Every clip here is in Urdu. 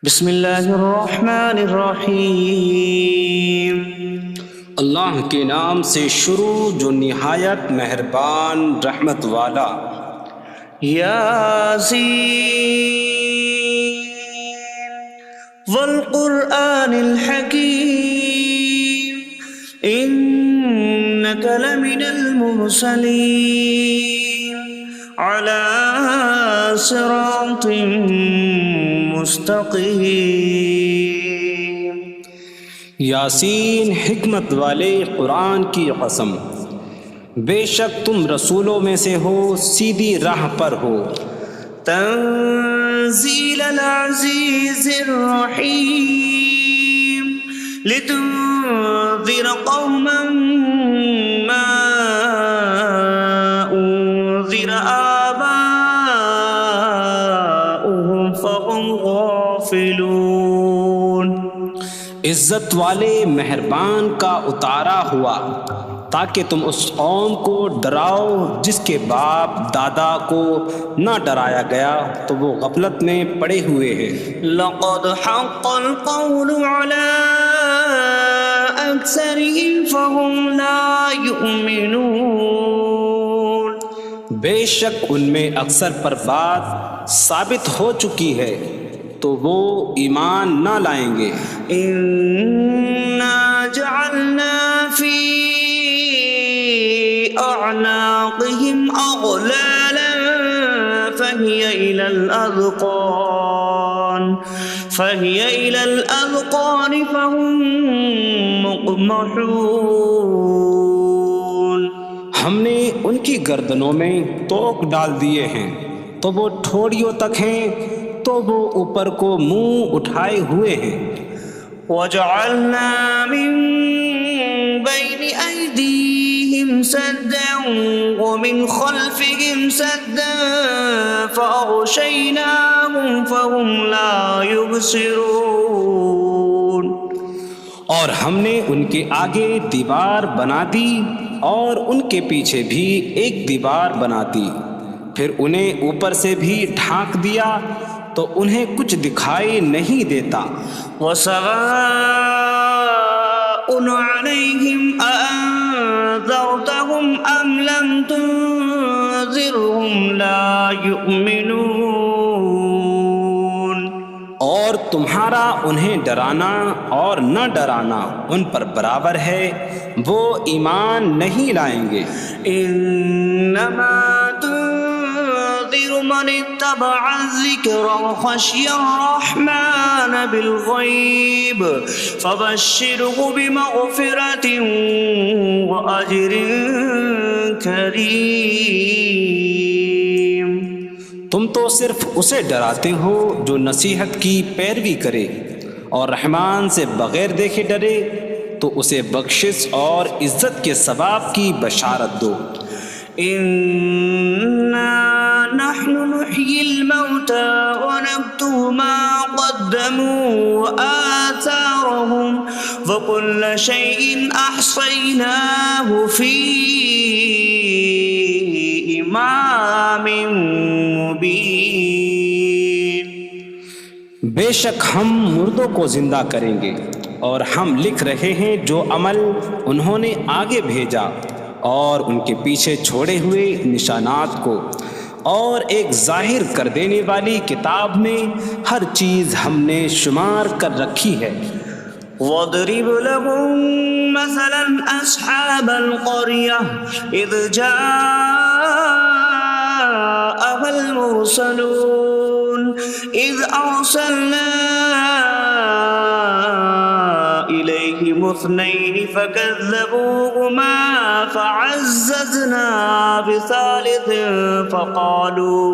بسم اللہ الرحمن الرحیم۔ اللہ کے نام سے شروع جو نہایت مہربان رحمت والا۔ یاسین والقرآن الحکیم انک لمن المرسلین علی صراط مستقیم۔ یاسین حکمت والے قرآن کی قسم، بے شک تم رسولوں میں سے ہو، سیدھی راہ پر ہو۔ تنزیل العزیز الرحیم لتنذر قوما ما انذر آباؤهم فهم غافلون۔ عزت والے مہربان کا اتارا ہوا تاکہ تم اس قوم کو ڈراؤ جس کے باپ دادا کو نہ ڈرایا گیا تو وہ غفلت میں پڑے ہوئے ہیں۔ لقد حق القول على أكثرهم فهم لا يؤمنون۔ بے شک ان میں اکثر پر بات ثابت ہو چکی ہے تو وہ ایمان نہ لائیں گے۔ إنا جعلنا في أعناقهم أغلالا فهي إلى الأذقان فهم مقمحون۔ ہم نے ان کی گردنوں میں توق ڈال دیے ہیں تو وہ ٹھوڑیوں تک ہیں، تو وہ اوپر کو منہ اٹھائے ہوئے ہیں۔ وجعلنا من بين أيديهم سدا ومن خلفهم سدا فأغشيناهم فهم لا يبصرون۔ اور ہم نے ان کے آگے دیوار بنا دی اور ان کے پیچھے بھی ایک دیوار بنا دی، پھر انہیں اوپر سے بھی ڈھانک دیا تو انہیں کچھ دکھائی نہیں دیتا۔ وسواء عليهم أأنذرتهم أم لم تنذرهم لا يؤمنون۔ اور تمہارا انہیں ڈرانا اور نہ ڈرانا ان پر برابر ہے، وہ ایمان نہیں لائیں گے۔ انما تنذر من اتبع الذکر وخشی الرحمن بالغیب فبشره بمغفرة وأجر کریم۔ تم تو صرف اسے ڈراتے ہو جو نصیحت کی پیروی کرے اور رحمان سے بغیر دیکھے ڈرے، تو اسے بخشش اور عزت کے ثواب کی بشارت دو۔ انا نحن نحيي الموتى ونكتب ما قدموا وآثارهم وكل شيء أحصيناه في إمام مبين۔ بے شک ہم مردوں کو زندہ کریں گے اور ہم لکھ رہے ہیں جو عمل انہوں نے آگے بھیجا اور ان کے پیچھے چھوڑے ہوئے نشانات کو، اور ایک ظاہر کر دینے والی کتاب میں ہر چیز ہم نے شمار کر رکھی ہے۔ وَاضْرِبْ لَهُم مَّثَلًا أَصْحَابَ الْقَرْيَةِ إِذْ جَاءَهَا الْمُرْسَلُونَ إِذْ أَرْسَلْنَا إِلَيْهِمُ اثْنَيْنِ فَكَذَّبُوهُمَا فَعَزَّزْنَا بِثَالِثٍ فَقَالُوا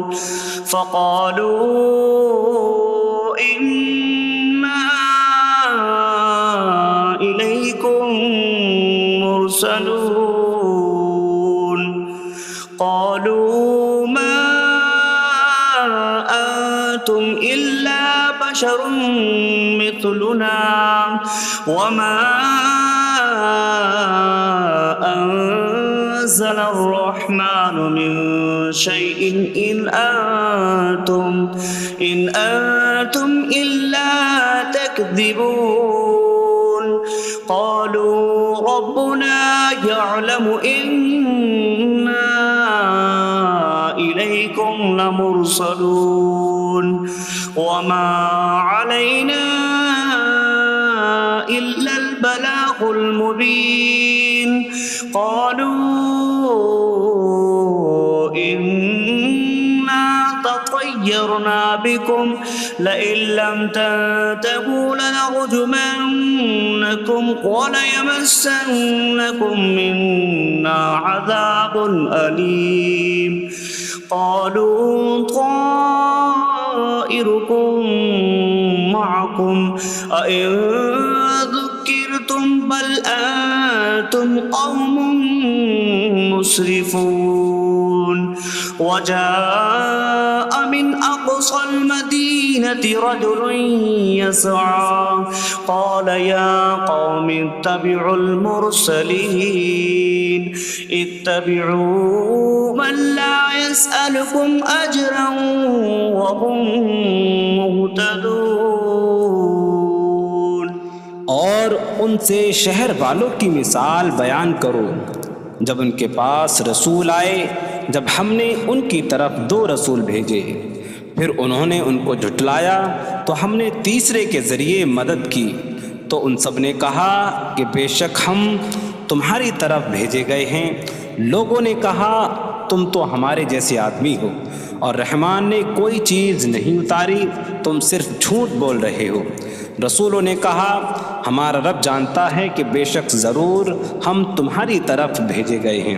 إِنَّا إِلَيْكُمْ مُرْسَلُونَ۔ قَالُوا مَا أَنتُمْ إِلَّا بَشَرٌ مِثْلُنَا وَمَا أَنتُمْ نزل الرحمن من شيء إن أنتم إلا تكذبون قالوا ربنا يعلم إنا إليكم لمرسلون وما علينا إلا البلاغ المبين قالوا إنا تطيرنا بكم لئن لم تنتهوا لنرجمنكم وليمسنكم منا عذاب أليم قالوا طائركم معكم أئن ذكرتم بل أنتم قوم مسرفون وجاء من أقصى المدينة رجل يسعى قال يا قوم اتبعوا المرسلين اتبعوا من لا يسألكم أجرا وهم مهتدون اور ان سے شہر والوں کی مثال بیان کرو جب ان کے پاس رسول آئے جب ہم نے ان کی طرف 2 رسول بھیجے پھر انہوں نے ان کو جھٹلایا تو ہم نے تیسرے کے ذریعے مدد کی تو ان سب نے کہا کہ بے شک ہم تمہاری طرف بھیجے گئے ہیں لوگوں نے کہا تم تو ہمارے جیسے آدمی ہو اور رحمان نے کوئی چیز نہیں اتاری تم صرف جھوٹ بول رہے ہو رسولوں نے کہا ہمارا رب جانتا ہے کہ بے شک ضرور ہم تمہاری طرف بھیجے گئے ہیں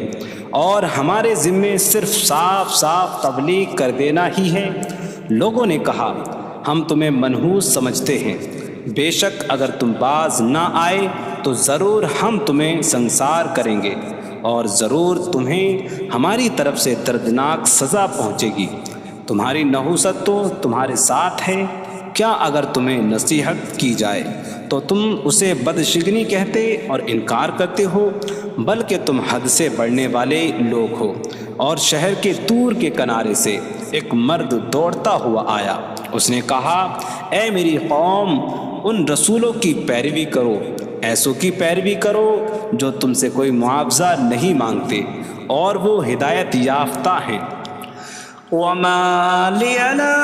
اور ہمارے ذمے صرف صاف صاف تبلیغ کر دینا ہی ہے لوگوں نے کہا ہم تمہیں منحوس سمجھتے ہیں بے شک اگر تم باز نہ آئے تو ضرور ہم تمہیں سنسار کریں گے اور ضرور تمہیں ہماری طرف سے دردناک سزا پہنچے گی تمہاری نحوست تو تمہارے ساتھ ہے کیا اگر تمہیں نصیحت کی جائے تو تم اسے بدشگنی کہتے اور انکار کرتے ہو بلکہ تم حد سے بڑھنے والے لوگ ہو اور شہر کے دور کے کنارے سے ایک مرد دوڑتا ہوا آیا اس نے کہا اے میری قوم ان رسولوں کی پیروی کرو ایسوں کی پیروی کرو جو تم سے کوئی معاوضہ نہیں مانگتے اور وہ ہدایت یافتہ ہیں وما لي لا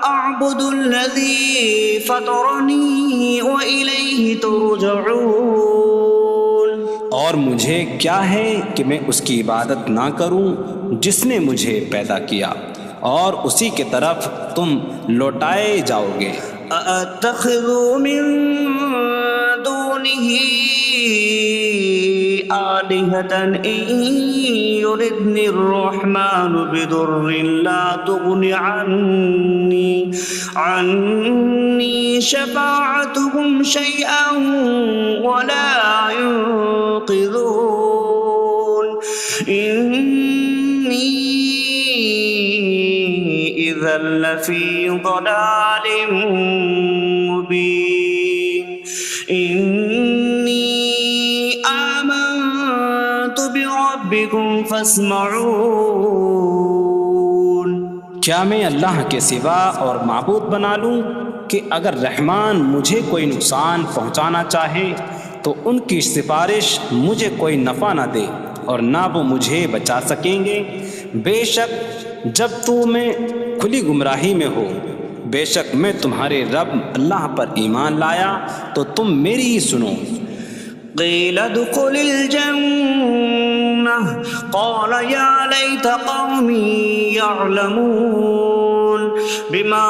أعبد الذي فطرني وإليه ترجعون اور مجھے کیا ہے کہ میں اس کی عبادت نہ کروں جس نے مجھے پیدا کیا اور اسی کی طرف تم لوٹائے جاؤ گے أأتخذ من دونه آلهة إن يردني الرحمن بضر لا تغن عني شفاعتهم شيئا ولا ينقذون إني إذا لفي ضلال مبين إني آمنت بربكم فاسمعون کیا میں اللہ کے سوا اور معبود بنا لوں کہ اگر رحمان مجھے کوئی نقصان پہنچانا چاہے تو ان کی سفارش مجھے کوئی نفع نہ دے اور نہ وہ مجھے بچا سکیں گے بے شک جب میں کھلی گمراہی میں ہو بے شک میں تمہارے رب اللہ پر ایمان لایا تو تم میری ہی سنو قيل ادخل الجنة قال يا ليت قومي يعلمون بما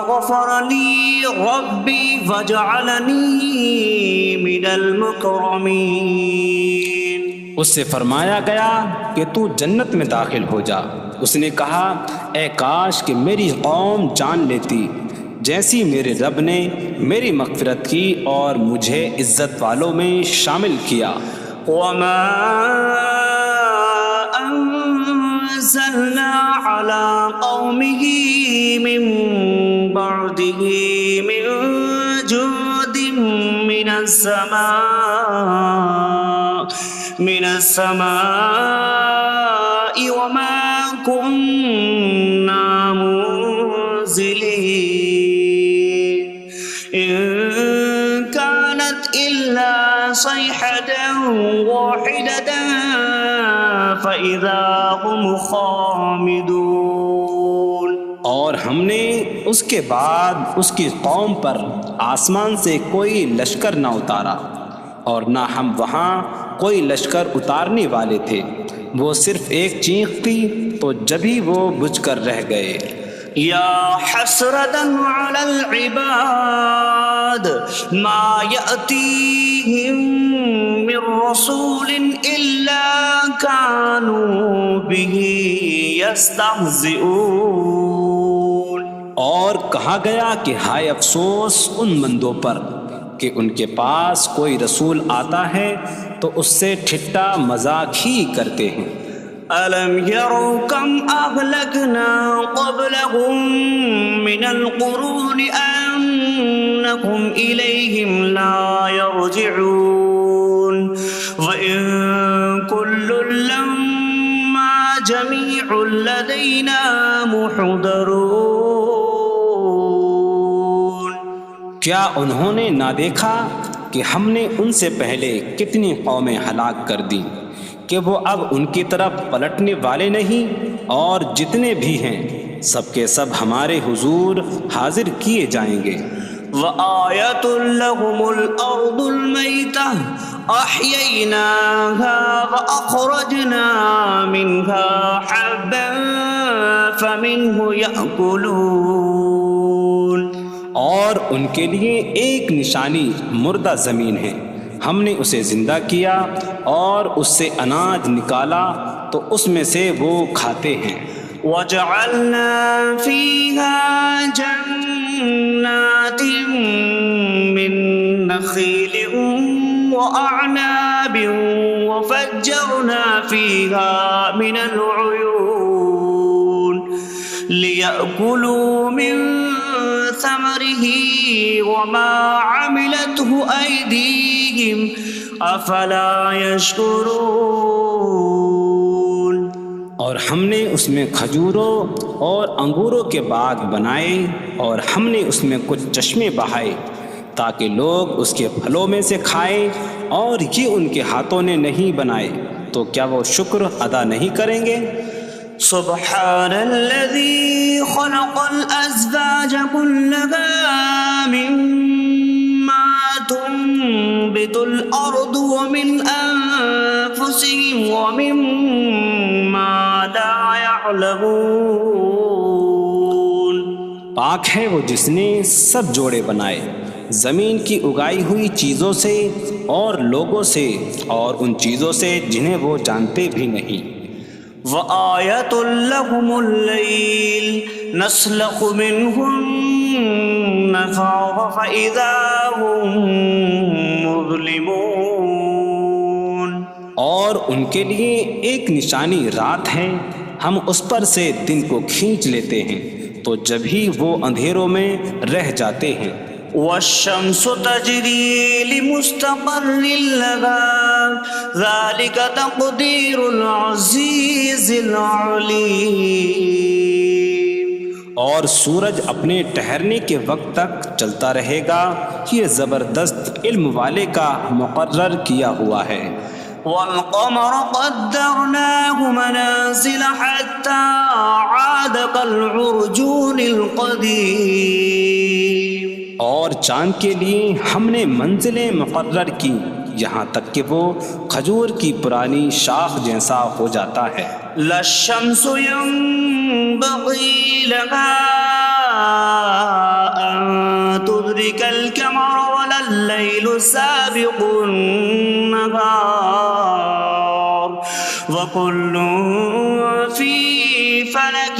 غفر لي ربي فجعلني من المكرمين اس سے فرمایا گیا کہ تو جنت میں داخل ہو جا اس نے کہا اے کاش کہ میری قوم جان لیتی جیسی میرے رب نے میری مغفرت کی اور مجھے عزت والوں میں شامل کیا وما أنزلنا على قومه من بعده من جود من السماء من السماء وما كنا منزلين إن كانت إلا صيحة واحدة فإذا هم خامدون۔ اور ہم نے اس کے بعد اس کی قوم پر آسمان سے کوئی لشکر نہ اتارا، اور نہ ہم وہاں کوئی لشکر اتارنے والے تھے، وہ صرف ایک چیخ تھی تو جبھی وہ بجھ کر رہ گئے۔ یا حسرة على العباد ما يأتيهم من رسول إلا كانوا به يستهزئون۔ اور کہا گیا کہ ہائے افسوس ان بندوں پر کہ ان کے پاس کوئی رسول آتا ہے تو اس سے ٹھٹا مذاق ہی کرتے ہیں۔ أَلَمْ يَرَوْا كَمْ أَهْلَكْنَا قَبْلَهُمْ مِنَ الْقُرُونِ أَنَّكُمْ إِلَيْهِمْ لَا يَرْجِعُونَ وَإِن كُلٌّ لَّمَّا جَمِيعٌ لَّدَيْنَا مُحْضَرُونَ۔ کیا انہوں نے نہ دیکھا کہ ہم نے ان سے پہلے کتنی قومیں ہلاک کر دیں کہ وہ اب ان کی طرف پلٹنے والے نہیں، اور جتنے بھی ہیں سب کے سب ہمارے حضور حاضر کیے جائیں گے۔ وَآيَةٌ لَّهُمُ الْأَرْضُ الْمَيْتَةُ أَحْيَيْنَاهَا وَأَخْرَجْنَا مِنْهَا حَبًّا فَمِنْهُ يَأْكُلُونَ۔ اور ان کے لیے ایک نشانی مردہ زمین ہے، ہم نے اسے زندہ کیا اور اس سے اناج نکالا تو اس میں سے وہ کھاتے ہیں۔ وَجَعَلْنَا فِيهَا جَنَّاتٍ مِّن نَّخِيلٍ وَأَعْنَابٍ وَفَجَّرْنَا فِيهَا مِنَ الْعُيُونِ لِيَأْكُلُوا مِن ثَمَرِهِ وَمَا عَمِلَتْهُ أَيْدِيهِمْ أَفَلَا يَشْكُرُونَ۔ اور ہم نے اس میں کھجوروں اور انگوروں کے باغ بنائے، اور ہم نے اس میں کچھ چشمے بہائے تاکہ لوگ اس کے پھلوں میں سے کھائیں، اور یہ ان کے ہاتھوں نے نہیں بنائے، تو کیا وہ شکر ادا نہیں کریں گے؟ سبحان الذي خلق الأزواج كلها مما تنبت الأرض ومن أنفسهم ومما لا يعلمون۔ پاک ہے وہ جس نے سب جوڑے بنائے زمین کی اگائی ہوئی چیزوں سے اور لوگوں سے اور ان چیزوں سے جنہیں وہ جانتے بھی نہیں۔ وَآيَةٌ لَّهُمُ اللَّيْلُ نَسْلَخُ مِنْهُ النَّهَارَ فَإِذَا هُم مُظْلِمُونَ۔ اور ان کے لیے ایک نشانی رات ہے، ہم اس پر سے دن کو کھینچ لیتے ہیں تو جبھی وہ اندھیروں میں رہ جاتے ہیں۔ وَالشَّمْسُ تَجْرِي لِمُسْتَقَرٍّ لَّهَا ذَلِكَ تَقْدِيرُ الْعَزِيزِ الْعَلِيمِ۔ اور سورج اپنے ٹھہرنے کے وقت تک چلتا رہے گا، یہ زبردست علم والے کا مقرر کیا ہوا ہے۔ وَالْقَمَرَ قَدَّرْنَاهُ مَنَازِلَ حَتَّى عَادَ كَالْعُرْجُونِ الْقَدِيمِ۔ اور چاند کے لیے ہم نے منزلیں مقرر کی یہاں تک کہ وہ کھجور کی پرانی شاخ جیسا ہو جاتا ہے۔ لا الشمس ينبغي لها أن تدرك القمر ولا الليل سابق النهار وكل في فلك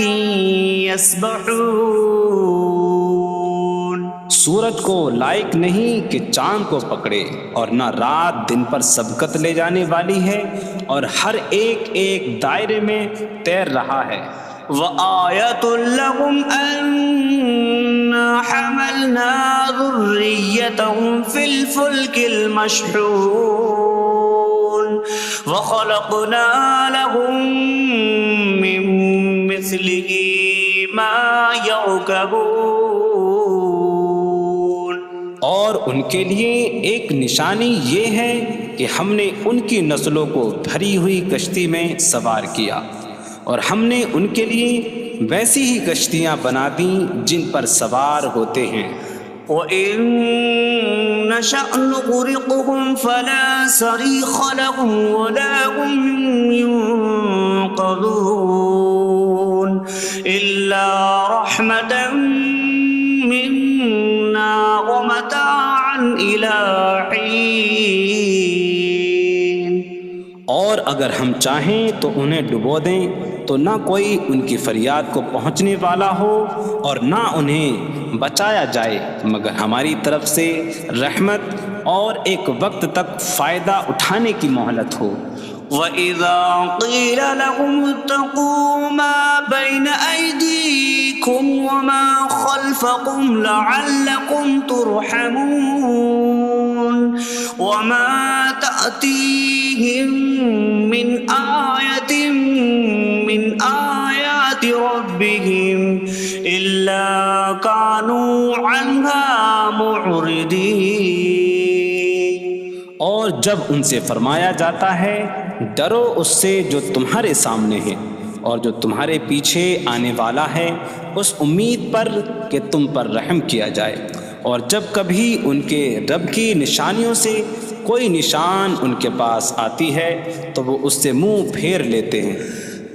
يسبحون۔ سورج کو لائق نہیں کہ چاند کو پکڑے، اور نہ رات دن پر سبقت لے جانے والی ہے، اور ہر ایک ایک دائرے میں تیر رہا ہے۔ وَآيَةٌ لَّهُمْ أَنَّا حَمَلْنَا ذُرِّيَّتَهُمْ فِي الْفُلْكِ الْمَشْحُونِ۔ وخلقنا لهم من مثله ما يركبون. اور ان کے لیے ایک نشانی یہ ہے کہ ہم نے ان کی نسلوں کو بھری ہوئی کشتی میں سوار کیا، اور ہم نے ان کے لیے ویسی ہی کشتیاں بنا دیں جن پر سوار ہوتے ہیں. وَإِن نَّشَأْ نُغْرِقْهُمْ فَلَا صَرِيخَ لَهُمْ وَلَا هُمْ يُنقَذُونَ إِلَّا رَحْمَةً مِّنَّا وَمَتَاعًا إِلَىٰ حِينٍ. اور اگر ہم چاہیں تو انہیں ڈبو دیں تو نہ کوئی ان کی فریاد کو پہنچنے والا ہو اور نہ انہیں بچایا جائے مگر ہماری طرف سے رحمت اور ایک وقت تک فائدہ اٹھانے کی مہلت ہو. وَإِذَا قِيلَ لَهُمُ اتَّقُوا مَا بَيْنَ أَيْدِيكُمْ وَمَا خَلْفَكُمْ لَعَلَّكُمْ تُرْحَمُونَ وَمَا تَأْتِيهِم مِّنْ آيَةٍ مِّنْ آيَاتِ رَبِّهِمْ إِلَّا كَانُوا عَنْهَا مُعْرِضِينَ. اور جب ان سے فرمایا جاتا ہے ڈرو اس سے جو تمہارے سامنے ہے اور جو تمہارے پیچھے آنے والا ہے، اس امید پر کہ تم پر رحم کیا جائے، اور جب کبھی ان کے رب کی نشانیوں سے کوئی نشان ان کے پاس آتی ہے تو وہ اس سے منہ پھیر لیتے ہیں.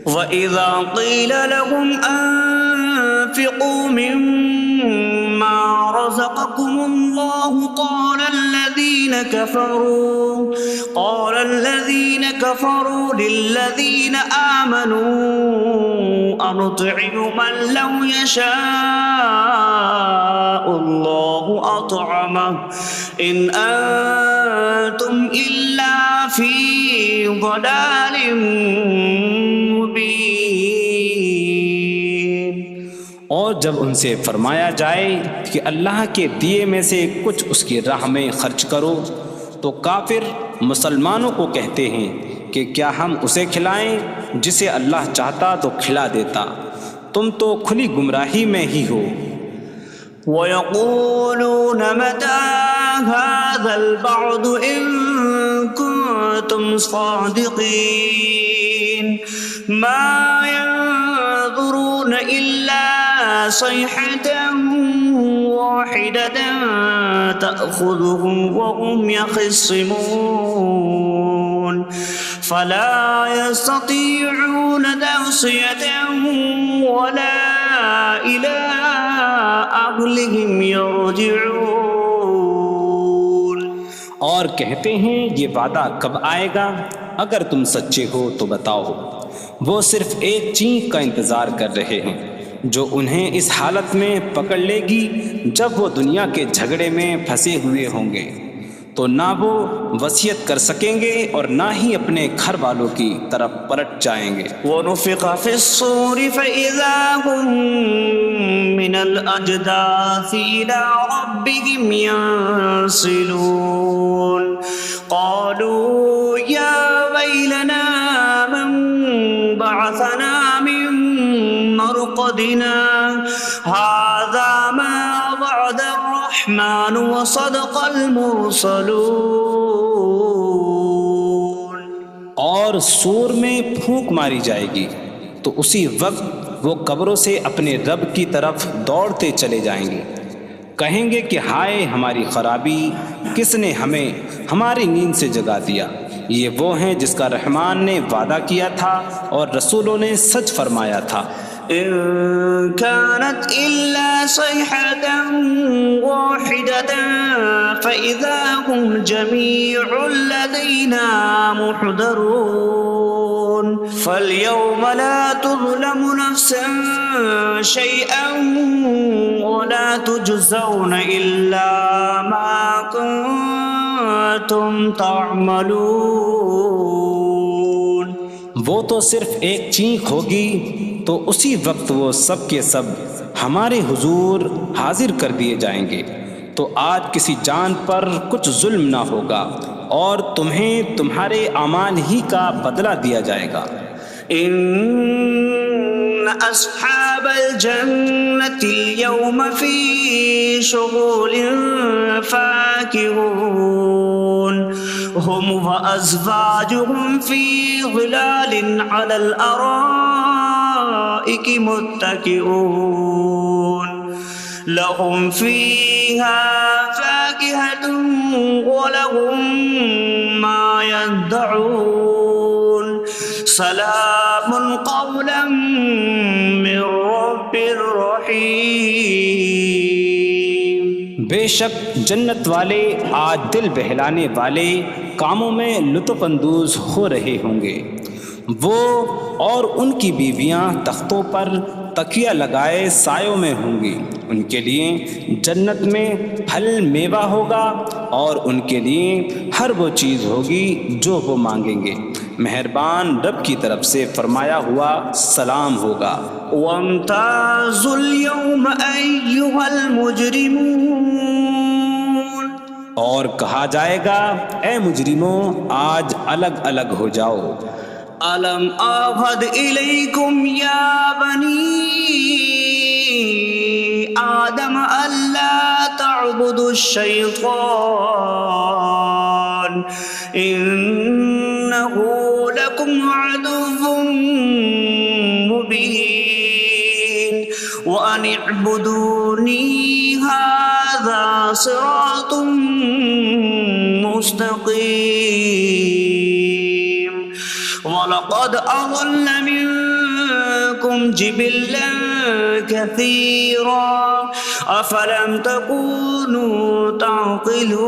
وَإِذَا قِيلَ لَهُمْ أَنفِقُوا مِمَّا رَزَقَكُمُ اللَّهُ قَالَ الَّذِينَ كَفَرُوا لِلَّذِينَ آمَنُوا أَنُطْعِمُ مَن لَّوْ يَشَاءُ اللَّهُ أَطْعَمَهُ إِنْ أَنتُمْ إِلَّا فِي ضَلَالٍ مبین. اور جب ان سے فرمایا جائے کہ اللہ کے دیے میں سے کچھ اس کی راہ میں خرچ کرو تو کافر مسلمانوں کو کہتے ہیں کہ کیا ہم اسے کھلائیں جسے اللہ چاہتا تو کھلا دیتا، تم تو کھلی گمراہی میں ہی ہو. وَيَقُولُونَ مَتَىٰ هَٰذَا الْوَعْدُ إِن كُنتُمْ صَادِقِينَ مَا يَنظُرُونَ إِلَّا صَيْحَةً وَاحِدَةً تَأْخُذُهُمْ وَهُمْ يَخِصِّمُونَ فَلَا يَسْتَطِيعُونَ تَوْصِيَةً وَلَا إِلَىٰ أَهْلِهِمْ يَرْجِعُونَ. اور کہتے ہیں یہ وعدہ کب آئے گا؟ اگر تم سچے ہو تو بتاؤ. وہ صرف ایک چینک کا انتظار کر رہے ہیں جو انہیں اس حالت میں پکڑ لے گی جب وہ دنیا کے جھگڑے میں پھنسے ہوئے ہوں گے، تو نہ وہ وصیت کر سکیں گے اور نہ ہی اپنے گھر والوں کی طرف پلٹ جائیں گے. وَنُفِخَ فِي الصُّورِ فَإِذَا هُم مِّنَ الْأَجْدَاثِ إِلَىٰ رَبِّهِمْ يَنسِلُونَ قَالُوا يَا وَيْلَنَا مَن بَعَثَنَا مِن مَّرْقَدِنَا هَٰذَا مَا وَعَدَ الرَّحْمَٰنُ وَصَدَقَ الْمُرْسَلُونَ. اور سور میں پھونک ماری جائے گی تو اسی وقت وہ قبروں سے اپنے رب کی طرف دوڑتے چلے جائیں گے، کہیں گے کہ ہائے ہماری خرابی، کس نے ہمیں ہماری نیند سے جگا دیا. یہ وہ ہیں جس کا رحمان نے وعدہ کیا تھا اور رسولوں نے سچ فرمایا تھا. إن كانت إلا صيحة واحدة فإذا هم جميع لدينا محضرون فاليوم لا تظلم نفس شيئا ولا تجزون إلا ما كنتم تعملون. وہ تو صرف ایک چینک ہوگی تو اسی وقت وہ سب کے سب ہمارے حضور حاضر کر دیے جائیں گے، تو آج کسی جان پر کچھ ظلم نہ ہوگا اور تمہیں تمہارے اعمال ہی کا بدلہ دیا جائے گا۔ إن أصحاب الجنة اليوم في شغل فاكهون هم وأزواجهم في ظلال على الأرائك متكئون لهم فيها فاكهة ولهم ما يدعون سلام قولا من رب رحیم۔ بے شک جنت والے آج دل بہلانے والے کاموں میں لطف اندوز ہو رہے ہوں گے۔ وہ اور ان کی بیویاں تختوں پر تکیہ لگائے سایوں میں ہوں گی۔ ان کے لیے جنت میں پھل میوہ ہوگا اور ان کے لیے ہر وہ چیز ہوگی جو وہ مانگیں گے۔ مہربان رب کی طرف سے فرمایا ہوا سلام ہوگا۔ وامتازوا اليوم أيها المجرمون، اور کہا جائے گا اے مجرموں آج الگ الگ ہو جاؤ۔ ألم أعهد إليكم يا بني آدم ألا تعبدوا الشيطان إنه لكم عدو مبين وأن اعبدوني هذا صراط مستقيم وَلَقَدْ أَضَلَّ مِنكُمْ جِبِلًّا كَثِيرًا أَفَلَمْ تَكُونُوا تَعْقِلُونَ۔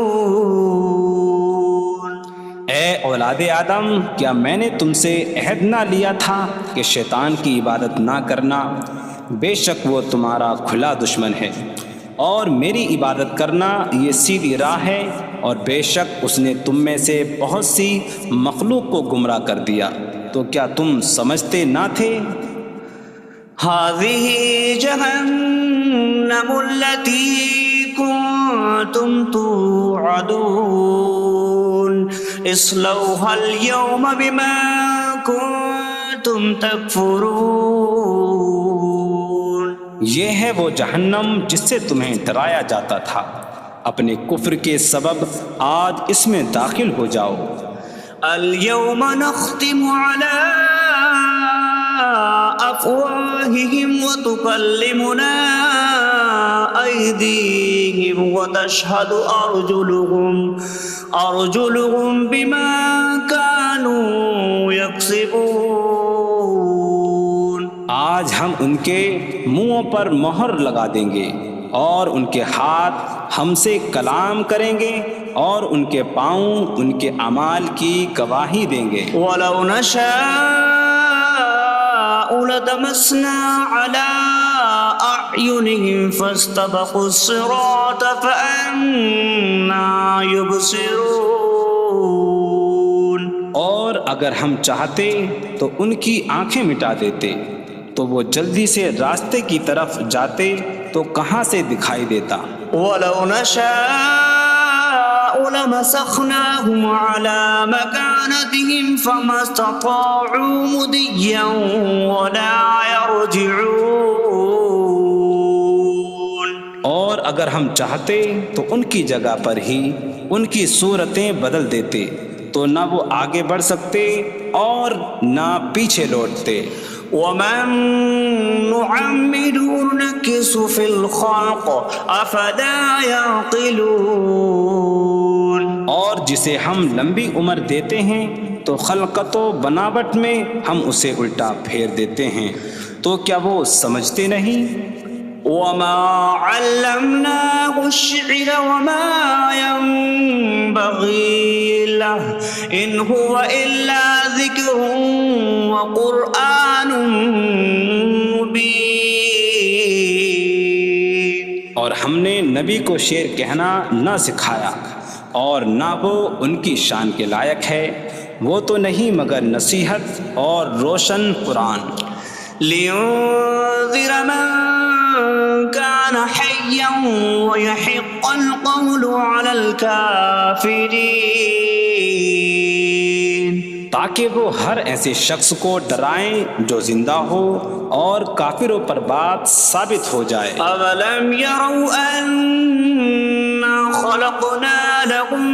اے اولاد آدم، کیا میں نے تم سے عہد نہ لیا تھا کہ شیطان کی عبادت نہ کرنا؟ بے شک وہ تمہارا کھلا دشمن ہے، اور میری عبادت کرنا یہ سیدھی راہ ہے، اور بے شک اس نے تم میں سے بہت سی مخلوق کو گمراہ کر دیا، تو کیا تم سمجھتے نہ تھے؟ هذه جهنم التي كنتم توعدون اصلوها اليوم بما كنتم تكفرون۔ یہ ہے وہ جہنم جس سے تمہیں ڈرایا جاتا تھا، اپنے کفر کے سبب آج اس میں داخل ہو جاؤ۔ اليوم نختم على أفواههم وتكلمنا أيديهم وتشهد أرجلهم بما كانوا يكسبون۔ آج ہم ان کے منہوں پر مہر لگا دیں گے، اور ان کے ہاتھ ہم سے کلام کریں گے، اور ان کے پاؤں ان کے اعمال کی گواہی دیں گے۔ وَلَوْ نَشَاءُ لَطَمَسْنَا عَلَىٰ أَعْيُنِهِمْ فَاسْتَبَقُوا الصِّرَاطَ فَأَنَّىٰ يُبْصِرُونَ۔ اور اگر ہم چاہتے تو ان کی آنکھیں مٹا دیتے، تو وہ جلدی سے راستے کی طرف جاتے تو کہاں سے دکھائی دیتا۔ وَلَوْ نَشَاءُ لَمَسَخْنَاهُمْ عَلَىٰ مَكَانَتِهِمْ فَمَا اسْتَطَاعُوا مُضِيًّا وَلَا يَرْجِعُونَ۔ اور اگر ہم چاہتے تو ان کی جگہ پر ہی ان کی صورتیں بدل دیتے، تو نہ وہ آگے بڑھ سکتے اور نہ پیچھے لوٹتے۔ وَمَن نُّعَمِّرْهُ نُنَكِّسْهُ فِي الْخَلْقِ أَفَلَا يَعْقِلُونَ۔ اور جسے ہم لمبی عمر دیتے ہیں تو خلقت و بناوٹ میں ہم اسے الٹا پھیر دیتے ہیں، تو کیا وہ سمجھتے نہیں؟ وَمَا عَلَّمْنَاهُ الشِّعْرَ وَمَا يَنبَغِي لَهُ إِنْ هُوَ إِلَّا ذِكْرٌ وَقُرْآنٌ مُبِينٌ۔ اور ہم نے نبی کو شعر کہنا نہ سکھایا، اور نہ وہ ان کی شان کے لائق ہے، وہ تو نہیں مگر نصیحت اور روشن قرآن۔ لِيُنذِرَ مَن كَانَ حَيًّا حيا ويحق القول على الكافرين تاکہ وہ ہر ایسے شخص کو ڈرائیں جو زندہ ہو اور کافروں پر بات ثابت ہو جائے۔ أولم يروا أنا خلقنا لهم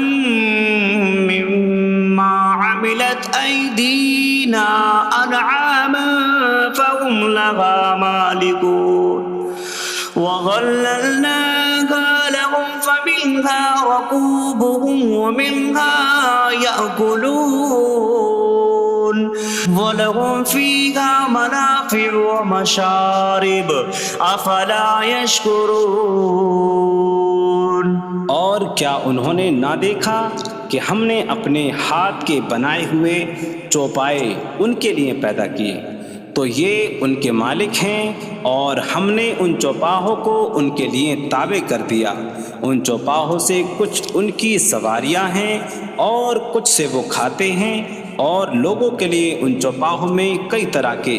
مما عملت أيدينا أنعاما فهم لها مالكون وظللناها لهم فمنها ركوبهم ومنها يأكلون وَلَهُمْ فِيهَا مَنَافِعُ وَمَشَارِبُ أَفَلَا يَشْكُرُونَ۔ اور کیا انہوں نے نہ دیکھا کہ ہم نے اپنے ہاتھ کے بنائے ہوئے چوپائے ان کے لیے پیدا کیے، تو یہ ان کے مالک ہیں، اور ہم نے ان چوپاہوں کو ان کے لیے تابع کر دیا۔ ان چوپاہوں سے کچھ ان کی سواریاں ہیں اور کچھ سے وہ کھاتے ہیں، اور لوگوں کے لیے ان چوپاہوں میں کئی طرح کے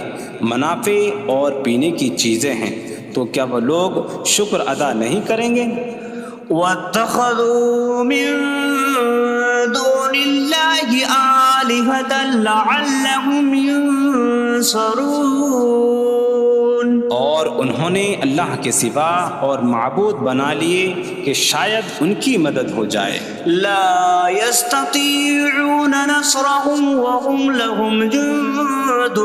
منافع اور پینے کی چیزیں ہیں، تو کیا وہ لوگ شکر ادا نہیں کریں گے؟ وَاتَّخَذُوا مِن دُونِ اللَّهِ آلِهَةً لَعَلَّهُمْ يُنصَرُونَ۔ اور انہوں نے اللہ کے سوا اور معبود بنا لیے کہ شاید ان کی مدد ہو جائے۔ لا يستطيعون نصرهم وهم لهم جند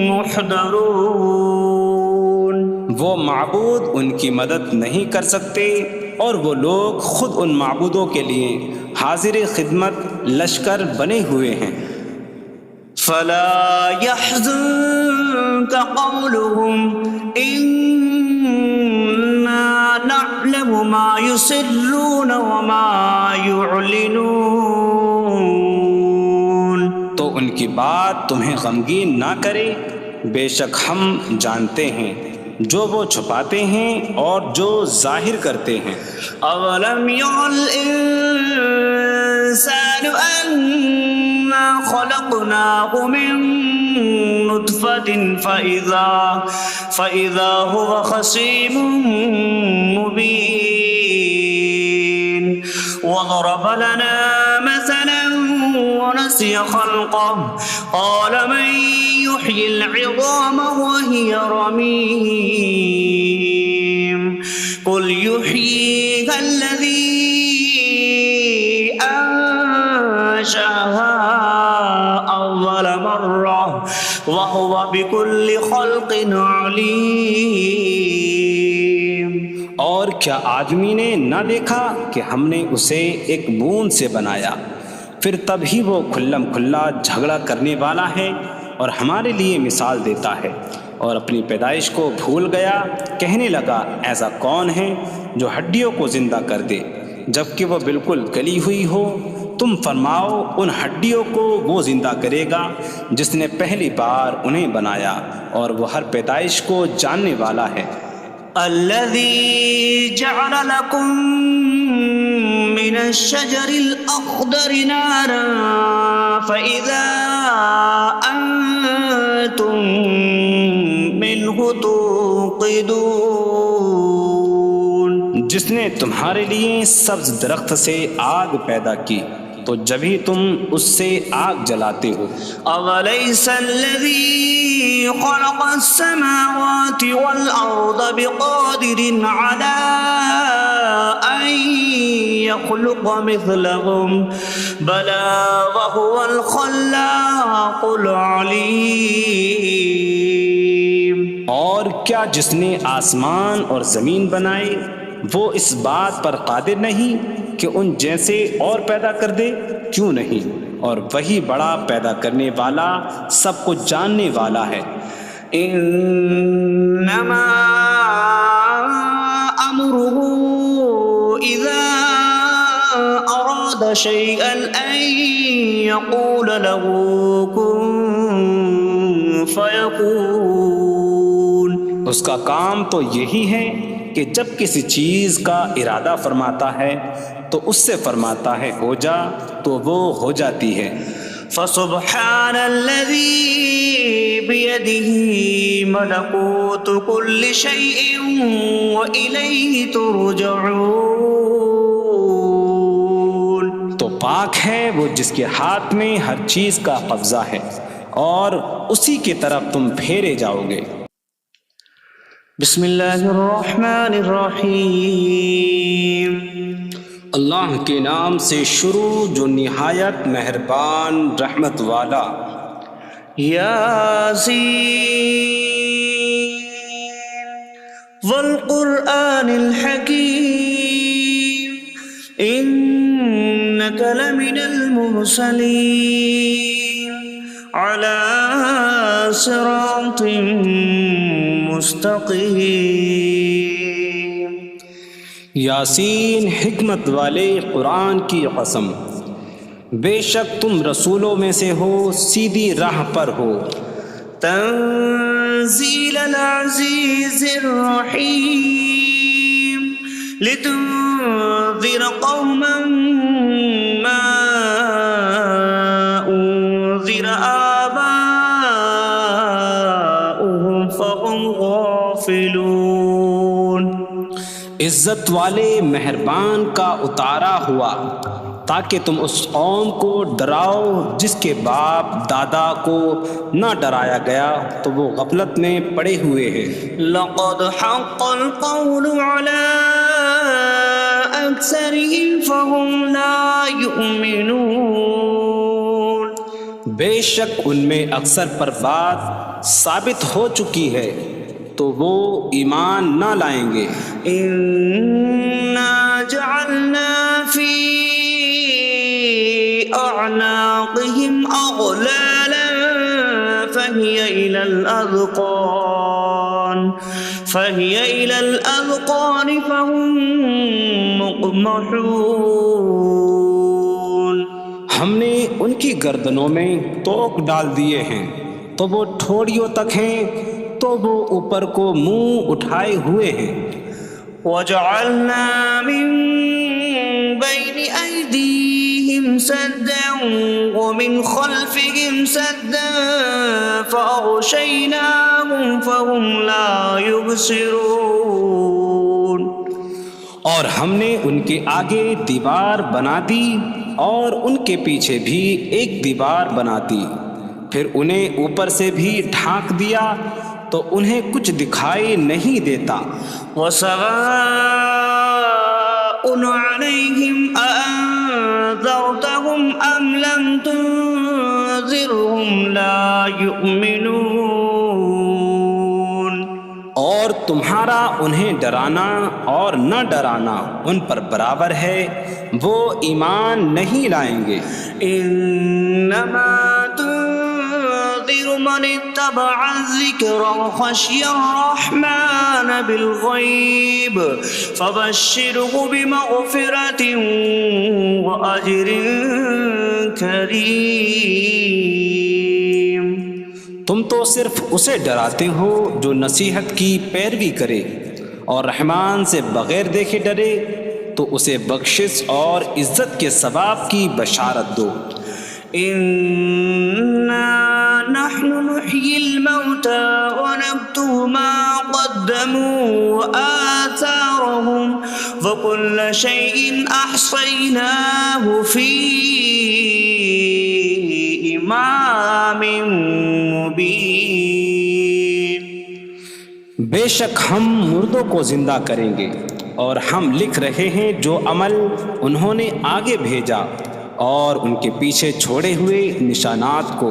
محضرون۔ وہ معبود ان کی مدد نہیں کر سکتے، اور وہ لوگ خود ان معبودوں کے لیے حاضر خدمت لشکر بنے ہوئے ہیں۔ فلا يحزنك قولهم إنا نعلم ما يسرون وما يعلنون۔ تو ان کی بات تمہیں غمگین نہ کرے، بے شک ہم جانتے ہیں جو وہ چھپاتے ہیں اور جو ظاہر کرتے ہیں۔ اولم ير الانسان انا خلقناه من نطفة فإذا هو خصيم مبين وضرب لنا مثلا ونسي خلقه قال من يحيي العظام وهي رميم قل يحييها الذي أنشأها أول مرة وهو بكل خلق عليم۔ اور کیا آدمی نے نہ دیکھا کہ ہم نے اسے ایک بوند سے بنایا، پھر تب ہی وہ کھلم کھلا جھگڑا کرنے والا ہے اور ہمارے لیے مثال دیتا ہے، اور اپنی پیدائش کو بھول گیا، کہنے لگا ایسا کون ہے جو ہڈیوں کو زندہ کر دے جبکہ وہ بالکل گلی ہوئی ہو؟ تم فرماؤ ان ہڈیوں کو وہ زندہ کرے گا جس نے پہلی بار انہیں بنایا، اور وہ ہر پیدائش کو جاننے والا ہے۔ الذي جعل لكم من الشجر الأخضر نارا فإذا أنتم منه توقدون۔ جس نے تمہارے لیے سبز درخت سے آگ پیدا کی تو جبھی تم اس سے آگ جلاتے ہو۔ أَوَلَيْسَ الَّذِي خَلَقَ السَّمَاوَاتِ وَالْأَرْضَ بِقَادِرٍ عَلَىٰ أَن يَخْلُقَ مِثْلَهُم بَلَىٰ وَهُوَ الْخَلَّاقُ الْعَلِيمُ۔ اور کیا جس نے آسمان اور زمین بنائے وہ اس بات پر قادر نہیں کہ ان جیسے اور پیدا کر دے؟ کیوں نہیں، اور وہی بڑا پیدا کرنے والا سب کچھ جاننے والا ہے۔ انما امره اذا اراد شيئا ان يقول له كن فيكون۔ اس کا کام تو یہی ہے کہ جب کسی چیز کا ارادہ فرماتا ہے تو اس سے فرماتا ہے ہو جا، تو وہ ہو جاتی ہے۔ فسبحان الذي بيده ملكوت كل شيء وإليه ترجعون. تو پاک ہے وہ جس کے ہاتھ میں ہر چیز کا قبضہ ہے اور اسی کی طرف تم پھیرے جاؤ گے. بسم اللہ الرحمن الرحیم. اللہ کے نام سے شروع جو نہایت مہربان رحمت والا. یاسین والقرآن الحکیم انک لمن المرسلین علی صراط مستقیم. یاسین حکمت والے قرآن کی قسم، بے شک تم رسولوں میں سے ہو سیدھی راہ پر ہو. تنزیل العزیز الرحیم لتنذر قوما ما انذر آباؤهم فهم غافلون. عزت والے مہربان کا اتارا ہوا تاکہ تم اس قوم کو ڈراؤ جس کے باپ دادا کو نہ ڈرایا گیا تو وہ غفلت میں پڑے ہوئے ہیں. لقد حق القول على أكثرهم فهم لا يؤمنون. بے شک ان میں اکثر پر بات ثابت ہو چکی ہے تو وہ ایمان نہ لائیں گے. إنا جعلنا في أعناقهم أغلالا فهي إلى الأذقان فهم مقمحون. ہم نے ان کی گردنوں میں توق ڈال دیے ہیں تو وہ ٹھوڑیوں تک ہیں تو وہ اوپر کو منہ اٹھائے ہوئے ہیں. وجعلنا من بين أيديهم سدا ومن خلفهم سدا فأغشيناهم فهم لا يبصرون. اور ہم نے ان کے آگے دیوار بنا دی اور ان کے پیچھے بھی ایک دیوار بنا دی، پھر انہیں اوپر سے بھی ڈھانک دیا تو انہیں کچھ دکھائی نہیں دیتا. وسواء عليهم أأنذرتهم أم لم تنذرهم لا يؤمنون. اور تمہارا انہیں ڈرانا اور نہ ڈرانا ان پر برابر ہے، وہ ایمان نہیں لائیں گے. انما تنذر من اتبع الذکر وخشی الرحمن بالغیب فبشره بمغفرة وأجر کریم. تم تو صرف اسے ڈراتے ہو جو نصیحت کی پیروی کرے اور رحمان سے بغیر دیکھے ڈرے تو اسے بخشش اور عزت کے ثواب کی بشارت دو. انا نحن نحيي الموتى ونكتب ما قدموا وآثارهم وكل شيء أحصيناه في إمام مبين. بے شک ہم مردوں کو زندہ کریں گے اور ہم لکھ رہے ہیں جو عمل انہوں نے آگے بھیجا اور ان کے پیچھے چھوڑے ہوئے نشانات کو،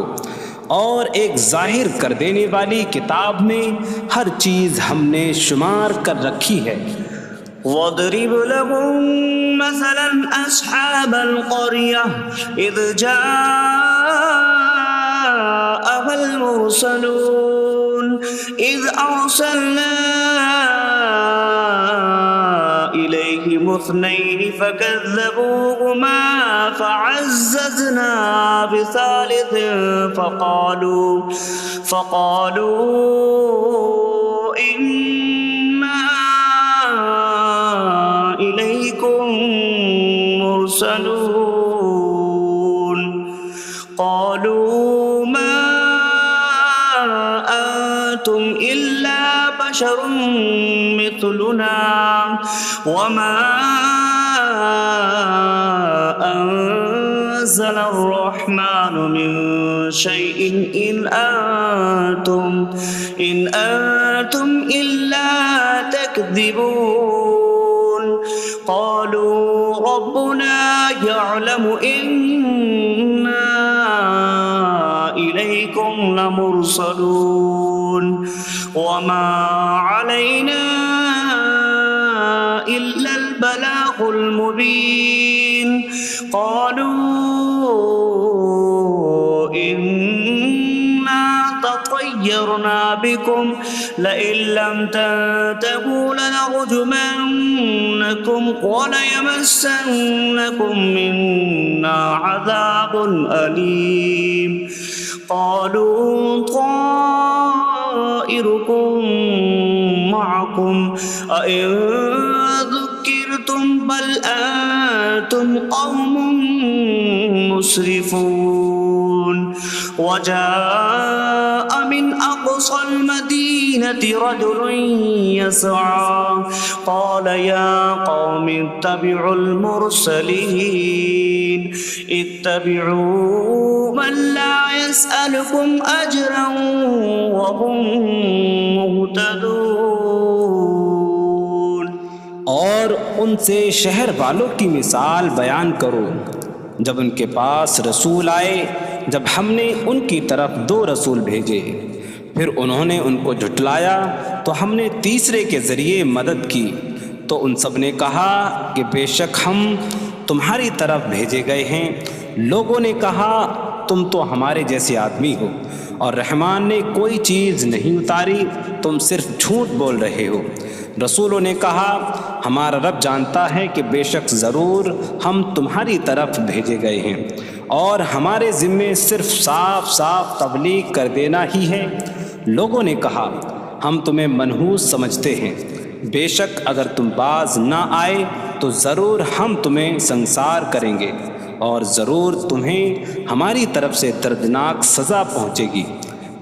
اور ایک ظاہر کر دینے والی کتاب میں ہر چیز ہم نے شمار کر رکھی ہے. وَاضْرِبْ لَهُم مَّثَلًا أَصْحَابَ الْقَرْيَةِ إِذْ جَاءَهَا الْمُرْسَلُونَ إِذْ أَرْسَلْنَا إِلَيْهِمُ اثْنَيْنِ فَكَذَّبُوهُمَا فَعَزَّزْنَا بِثَالِثٍ فَقَالُوا إِنَّا إِلَيْكُمْ مُرْسَلُونَ. بشر مثلنا وما أنزل الرحمن من شيء إن أنتم إلا تكذبون قالوا ربنا يعلم إنا إليكم لمرسلون وما علينا إلا البلاغ المبين قالوا إنا تطيرنا بكم لئن لم تنتهوا لنرجمنكم وليمسنكم منا عذاب أليم قالوا طائركم معكم أئن ذكرتم بل أنتم قوم مسرفون وجاء من أقصى المدينة رجل يسعى قال يا قوم اتبعوا المرسلين اتبعوا من لا يسألكم أجرا وهم مهتدون۔ اور ان سے شہر والوں کی مثال بیان کرو جب ان کے پاس رسول آئے، جب ہم نے ان کی طرف 2 رسول بھیجے، پھر انہوں نے ان کو جھٹلایا تو ہم نے تیسرے کے ذریعے مدد کی، تو ان سب نے کہا کہ بے شک ہم تمہاری طرف بھیجے گئے ہیں۔ لوگوں نے کہا تم تو ہمارے جیسے آدمی ہو اور رحمان نے کوئی چیز نہیں اتاری، تم صرف جھوٹ بول رہے ہو۔ رسولوں نے کہا ہمارا رب جانتا ہے کہ بے شک ضرور ہم تمہاری طرف بھیجے گئے ہیں اور ہمارے ذمے صرف صاف صاف تبلیغ کر دینا ہی ہے۔ لوگوں نے کہا ہم تمہیں منحوس سمجھتے ہیں، بے شک اگر تم باز نہ آئے تو ضرور ہم تمہیں سنسار کریں گے اور ضرور تمہیں ہماری طرف سے دردناک سزا پہنچے گی۔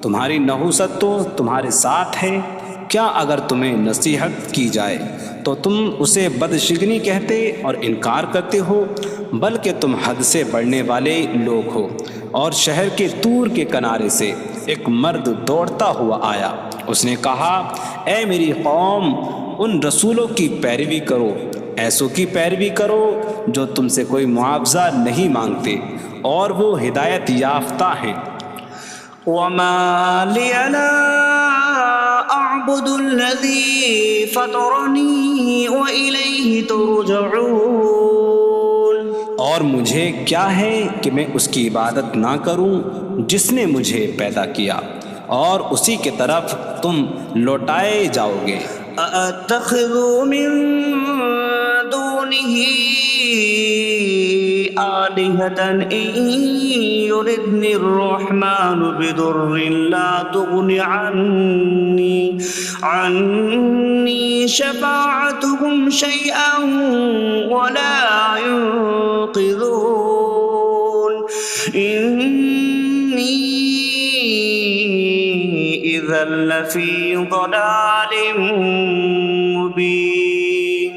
تمہاری نحوست تو تمہارے ساتھ ہے، کیا اگر تمہیں نصیحت کی جائے تو تم اسے بدشگنی کہتے اور انکار کرتے ہو؟ بلکہ تم حد سے بڑھنے والے لوگ ہو۔ اور شہر کے دور کے کنارے سے ایک مرد دوڑتا ہوا آیا، اس نے کہا اے میری قوم، ان رسولوں کی پیروی کرو، ایسوں کی پیروی کرو جو تم سے کوئی معاوضہ نہیں مانگتے اور وہ ہدایت یافتہ ہیں۔ وما لي لا أعبد الذي فطرني وإليه ترجعون۔ اور مجھے کیا ہے کہ میں اس کی عبادت نہ کروں جس نے مجھے پیدا کیا اور اسی کی طرف تم لوٹائے جاؤ گے۔ أأتخذ من دونه آلهة إن يردني الرحمن بضر لا تغن عني شفاعتهم شيئا ولا ينقذون إني إذا لفي ضلال مبين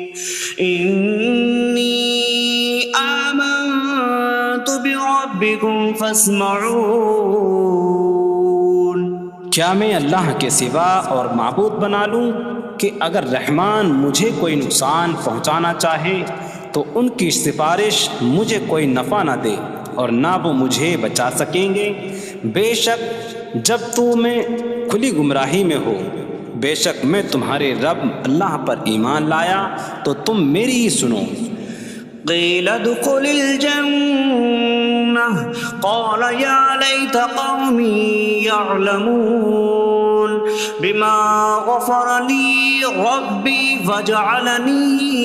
إني آمنت بربكم فاسمعون۔ کیا میں اللہ کے سوا اور معبود بنا لوں کہ اگر رحمان مجھے کوئی نقصان پہنچانا چاہے تو ان کی سفارش مجھے کوئی نفع نہ دے اور نہ وہ مجھے بچا سکیں گے؟ بے شک جب تمہیں کھلی گمراہی میں ہو، بے شک میں تمہارے رب اللہ پر ایمان لایا تو تم میری ہی سنو۔ قیل ادخل الجنة قال یا لیت قومی یعلمون بما غفر لی ربی وجعلنی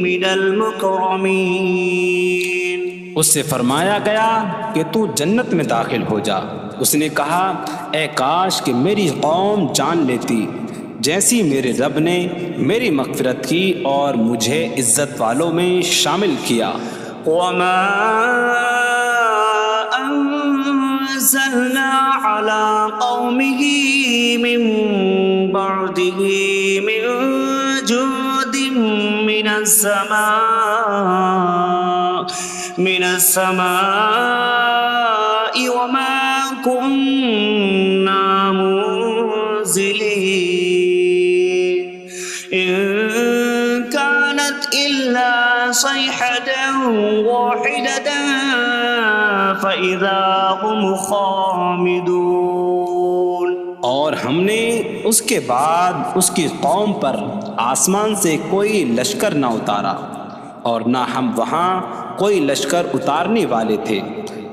من المکرمین۔ اس سے فرمایا گیا کہ تو جنت میں داخل ہو جا۔ اس نے کہا اے کاش کہ میری قوم جان لیتی جیسی میرے رب نے میری مغفرت کی اور مجھے عزت والوں میں شامل کیا۔ وما انزلنا على قومه من بعد برحمته من جود من السماء وما كنا منزلين إن كانت إلا صيحة واحدة فإذا هم خامدون۔ اور ہم نے اس کے بعد اس کی قوم پر آسمان سے کوئی لشکر نہ اتارا، اور نہ ہم وہاں کوئی لشکر اتارنے والے تھے،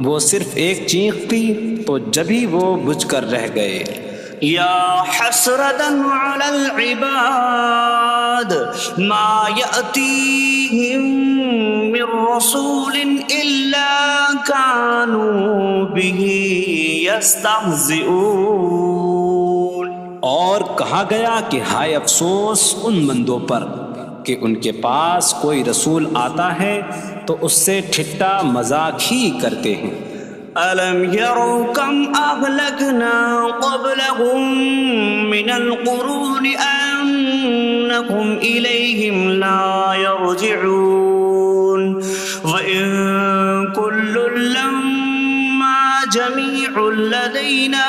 وہ صرف ایک چیخ تھی تو جبھی وہ بجھ کر رہ گئے۔ یا حسرتاً علی العباد ما یأتیہم من رسول الا کانوا بہ یستہزئون۔ اور کہا گیا کہ ہائے افسوس ان بندوں پر کہ ان کے پاس کوئی رسول آتا ہے تو اس سے ٹھٹا مذاق ہی کرتے ہیں۔ أَلَمْ يَرَوْا كَمْ أَهْلَكْنَا قَبْلَهُمْ مِنَ الْقُرُونِ أَنَّكُمْ إِلَيْهِمْ لَا يَرْجِعُونَ وَإِن كُلٌّ لَمَّا جَمِيعٌ لَدَيْنَا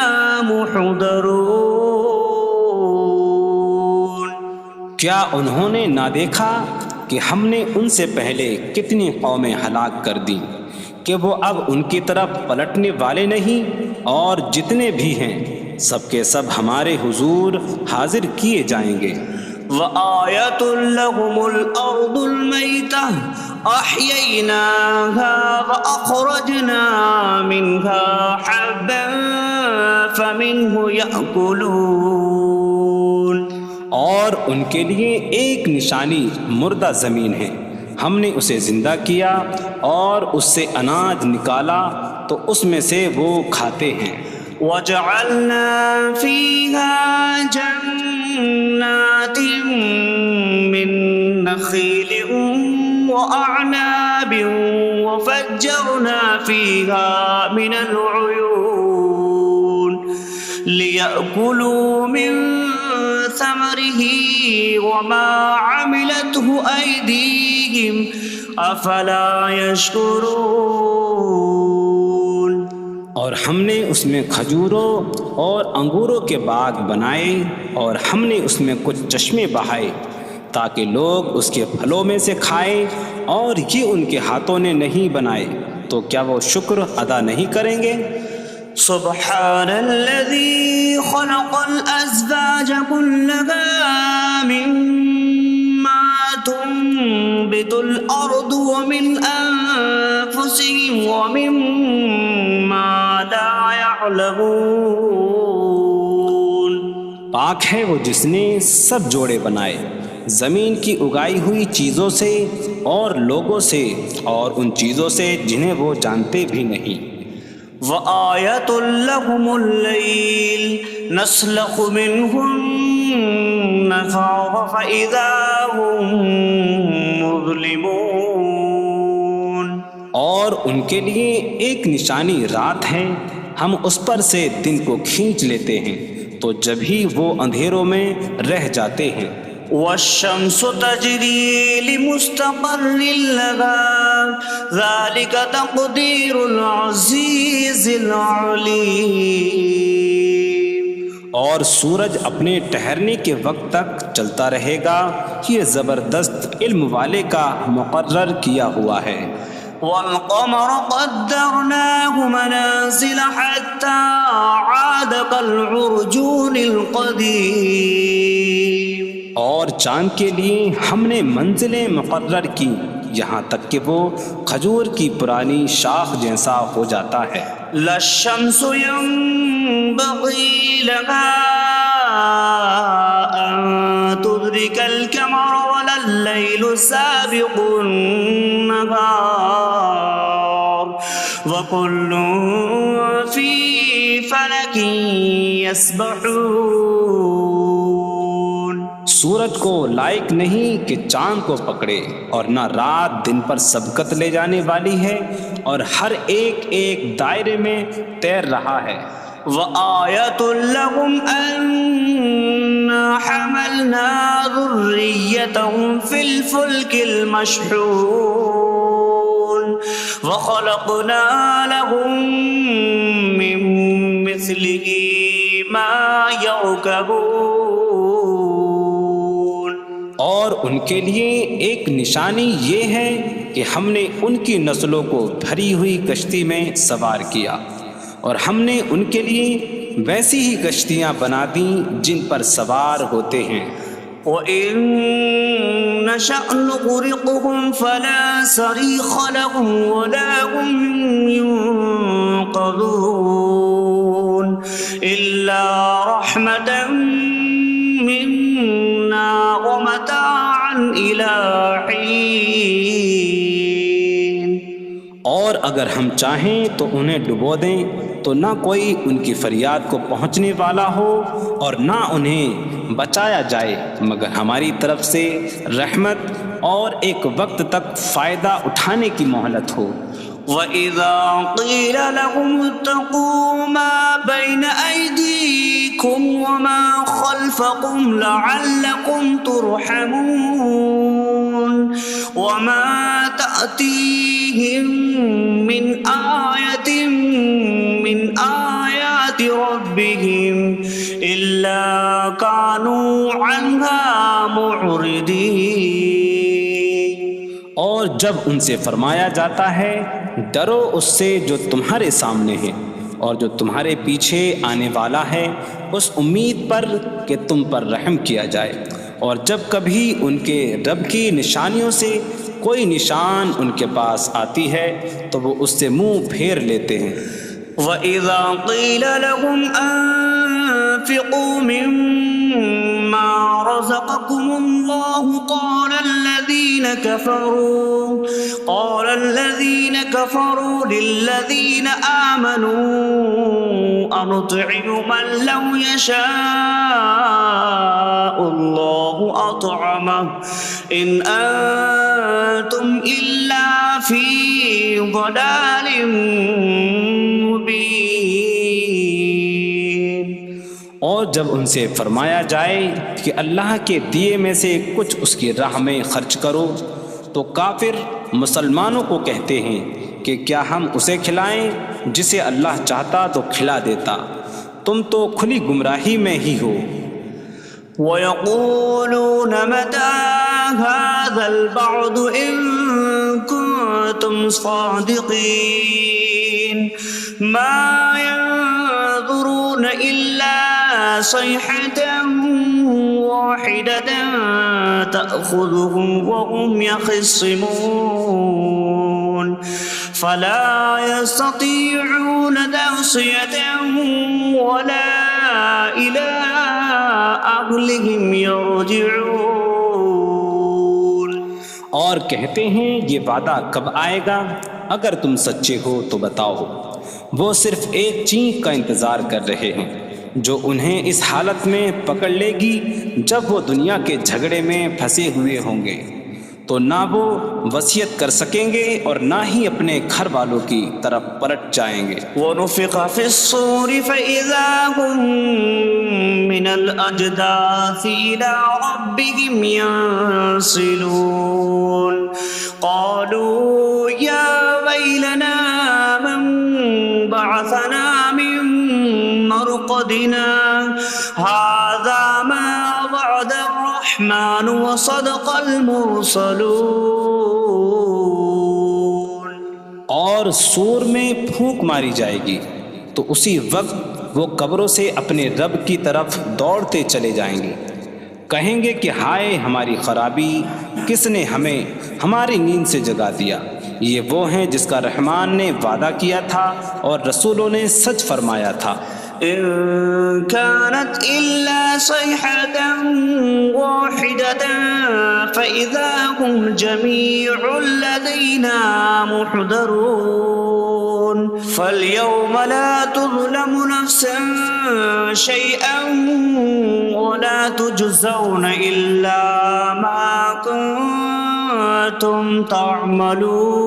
مُحْضَرُونَ۔ کیا انہوں نے نہ دیکھا کہ ہم نے ان سے پہلے کتنی قومیں ہلاک کر دیں کہ وہ اب ان کی طرف پلٹنے والے نہیں، اور جتنے بھی ہیں سب کے سب ہمارے حضور حاضر کیے جائیں گے۔ وَآیَةٌ لَهُمُ الْأَرْضُ الْمَيْتَةُ أَحْيَيْنَاهَا وَأَخْرَجْنَا مِنْهَا حَبًّا فَمِنْهُ يَأْكُلُونَ۔ اور ان کے لیے ایک نشانی مردہ زمین ہے، ہم نے اسے زندہ کیا اور اس سے اناج نکالا تو اس میں سے وہ کھاتے ہیں۔ وَجَعَلْنَا فِيهَا جَنَّاتٍ مِّن نَخِيلٍ وَأَعْنَابٍ وَفَجَّرْنَا فِيهَا مِنَ الْعُيُونِ لِيَأْكُلُوا مِن ثَمَرِهِ وَمَا عَمِلَتْهُ أَيْدِيهِمْ أَفَلَا يَشْكُرُونَ۔ اور ہم نے اس میں کھجوروں اور انگوروں کے باغ بنائے، اور ہم نے اس میں کچھ چشمے بہائے تاکہ لوگ اس کے پھلوں میں سے کھائیں، اور یہ ان کے ہاتھوں نے نہیں بنائے، تو کیا وہ شکر ادا نہیں کریں گے؟ سبحان الذي خلق الأزواج كلها مما تنبت الأرض ومن أنفسهم ومما لا يعلمون۔ پاک ہے وہ جس نے سب جوڑے بنائے زمین کی اگائی ہوئی چیزوں سے اور لوگوں سے، اور ان چیزوں سے جنہیں وہ جانتے بھی نہیں۔ وَآیَةٌ لَهُمُ اللَّيْلُ نَسْلَخُ مِنْهُ النَّهَارَ فَإِذَا هُمْ مُظْلِمُونَ۔ اور ان کے لیے ایک نشانی رات ہے، ہم اس پر سے دن کو کھینچ لیتے ہیں تو جب ہی وہ اندھیروں میں رہ جاتے ہیں۔ وَالشَّمْسُ تَجْرِي لِمُسْتَقَرٍّ لَهَا ذَلِكَ تَقْدِيرُ الْعَزِيزِ الْعَلِيمِ۔ اور سورج اپنے ٹھہرنے کے وقت تک چلتا رہے گا، یہ زبردست علم والے کا مقرر کیا ہوا ہے۔ وَالْقَمَرَ قَدَّرْنَاهُ مَنَازِلَ حَتَّى عَادَ كَالْعُرْجُونِ الْقَدِيمِ۔ اور چاند کے لیے ہم نے منزلیں مقرر کی یہاں تک کہ وہ کھجور کی پرانی شاخ جیسا ہو جاتا ہے۔ لَا الشَّمْسُ يَنبَغِي لَهَا أَن تُدْرِكَ الْقَمَرَ وَلَا اللَّيْلُ سَابِقُ النَّهَارِ وَكُلٌّ فِي فَلَكٍ يَسْبَحُونَ۔ سورج کو لائق نہیں کہ چاند کو پکڑے، اور نہ رات دن پر سبقت لے جانے والی ہے، اور ہر ایک ایک دائرے میں تیر رہا ہے۔ وَآیَةٌ لَهُمْ أَنَّا حملنا ذريتهم في الفلك المشحون وخلقنا لهم من مثله ما يركبون۔ اور ان کے لیے ایک نشانی یہ ہے کہ ہم نے ان کی نسلوں کو بھری ہوئی کشتی میں سوار کیا، اور ہم نے ان کے لیے ویسی ہی کشتیاں بنا دیں جن پر سوار ہوتے ہیں۔ وَإِن نَّشَأْ نُغْرِقْهُمْ فَلَا صَرِيخَ لَهُمْ وَلَا هُمْ يُنقَذُونَ إِلَّا رَحْمَةً مِّنَّا وَمَتَاعًا إِلَىٰ حِينٍ۔ اور اگر ہم چاہیں تو انہیں ڈبو دیں تو نہ کوئی ان کی فریاد کو پہنچنے والا ہو اور نہ انہیں بچایا جائے مگر ہماری طرف سے رحمت اور ایک وقت تک فائدہ اٹھانے کی مہلت ہو۔ وَإِذَا قِيلَ لَهُمُ اتَّقُوا مَا بَيْنَ أَيْدِيكُمْ وَمَا خَلْفَكُمْ لَعَلَّكُمْ تُرْحَمُونَ وَمَا تَأْتِيهِم مِّنْ آيَةٍ مِّنْ آيَاتِ رَبِّهِمْ إِلَّا كَانُوا عَنْهَا مُعْرِضِينَ۔ اور جب ان سے فرمایا جاتا ہے ڈرو اس سے جو تمہارے سامنے ہے اور جو تمہارے پیچھے آنے والا ہے، اس امید پر کہ تم پر رحم کیا جائے، اور جب کبھی ان کے رب کی نشانیوں سے کوئی نشان ان کے پاس آتی ہے تو وہ اس سے منہ پھیر لیتے ہیں۔ وَإِذَا قِيلَ لَهُمْ أَنفِقُوا مِمَّا رَزَقَكُمُ اللَّهُ قَالَ الَّذِينَ كَفَرُوا لِلَّذِينَ آمَنُوا أَنُطْعِمُ مَن لَّوْ يَشَاءُ اللَّهُ أَطْعَمَهُ إِنْ أَنتُمْ إِلَّا فِي ضَلَالٍ مبین۔ اور جب ان سے فرمایا جائے کہ اللہ کے دیے میں سے کچھ اس کی راہ میں خرچ کرو تو کافر مسلمانوں کو کہتے ہیں کہ کیا ہم اسے کھلائیں جسے اللہ چاہتا تو کھلا دیتا، تم تو کھلی گمراہی میں ہی ہو۔ وَيَقُولُونَ مَتَىٰ هَٰذَا الْوَعْدُ إِن كُنتُمْ صَادِقِينَ مَا يَنظُرُونَ إِلَّا صَيْحَةً وَاحِدَةً تَأْخُذُهُمْ وَهُمْ يَخِصِّمُونَ فَلَا يَسْتَطِيعُونَ تَوْصِيَةً وَلَا إِلَىٰ أَهْلِهِمْ يَرْجِعُونَ۔ اور کہتے ہیں یہ وعدہ کب آئے گا؟ اگر تم سچے ہو تو بتاؤ۔ وہ صرف ایک چینک کا انتظار کر رہے ہیں جو انہیں اس حالت میں پکڑ لے گی جب وہ دنیا کے جھگڑے میں پھنسے ہوئے ہوں گے، تو نہ وہ وصیت کر سکیں گے اور نہ ہی اپنے گھر والوں کی طرف پلٹ جائیں گے۔ وَنُفِخَ فِي الصُّورِ فَإِذَا هُم مِّنَ الْأَجْدَاثِ إِلَىٰ رَبِّهِمْ يَنسِلُونَ قَالُوا يَا وَيْلَنَا مَن بَعَثَنَا مِن مَّرْقَدِنَا هَٰذَا مَا وَعَدَ الرَّحْمَٰنُ وَصَدَقَ الْمُرْسَلُونَ۔ اور سور میں پھونک ماری جائے گی تو اسی وقت وہ قبروں سے اپنے رب کی طرف دوڑتے چلے جائیں گے، کہیں گے کہ ہائے ہماری خرابی، کس نے ہمیں ہماری نیند سے جگا دیا۔ یہ وہ ہیں جس کا رحمان نے وعدہ کیا تھا اور رسولوں نے سچ فرمایا تھا۔ إن كانت إلا صيحة واحدة فإذا هم جميع لدينا محضرون فاليوم لا تظلم نفس شيئا ولا تجزون إلا ما كنتم تعملون۔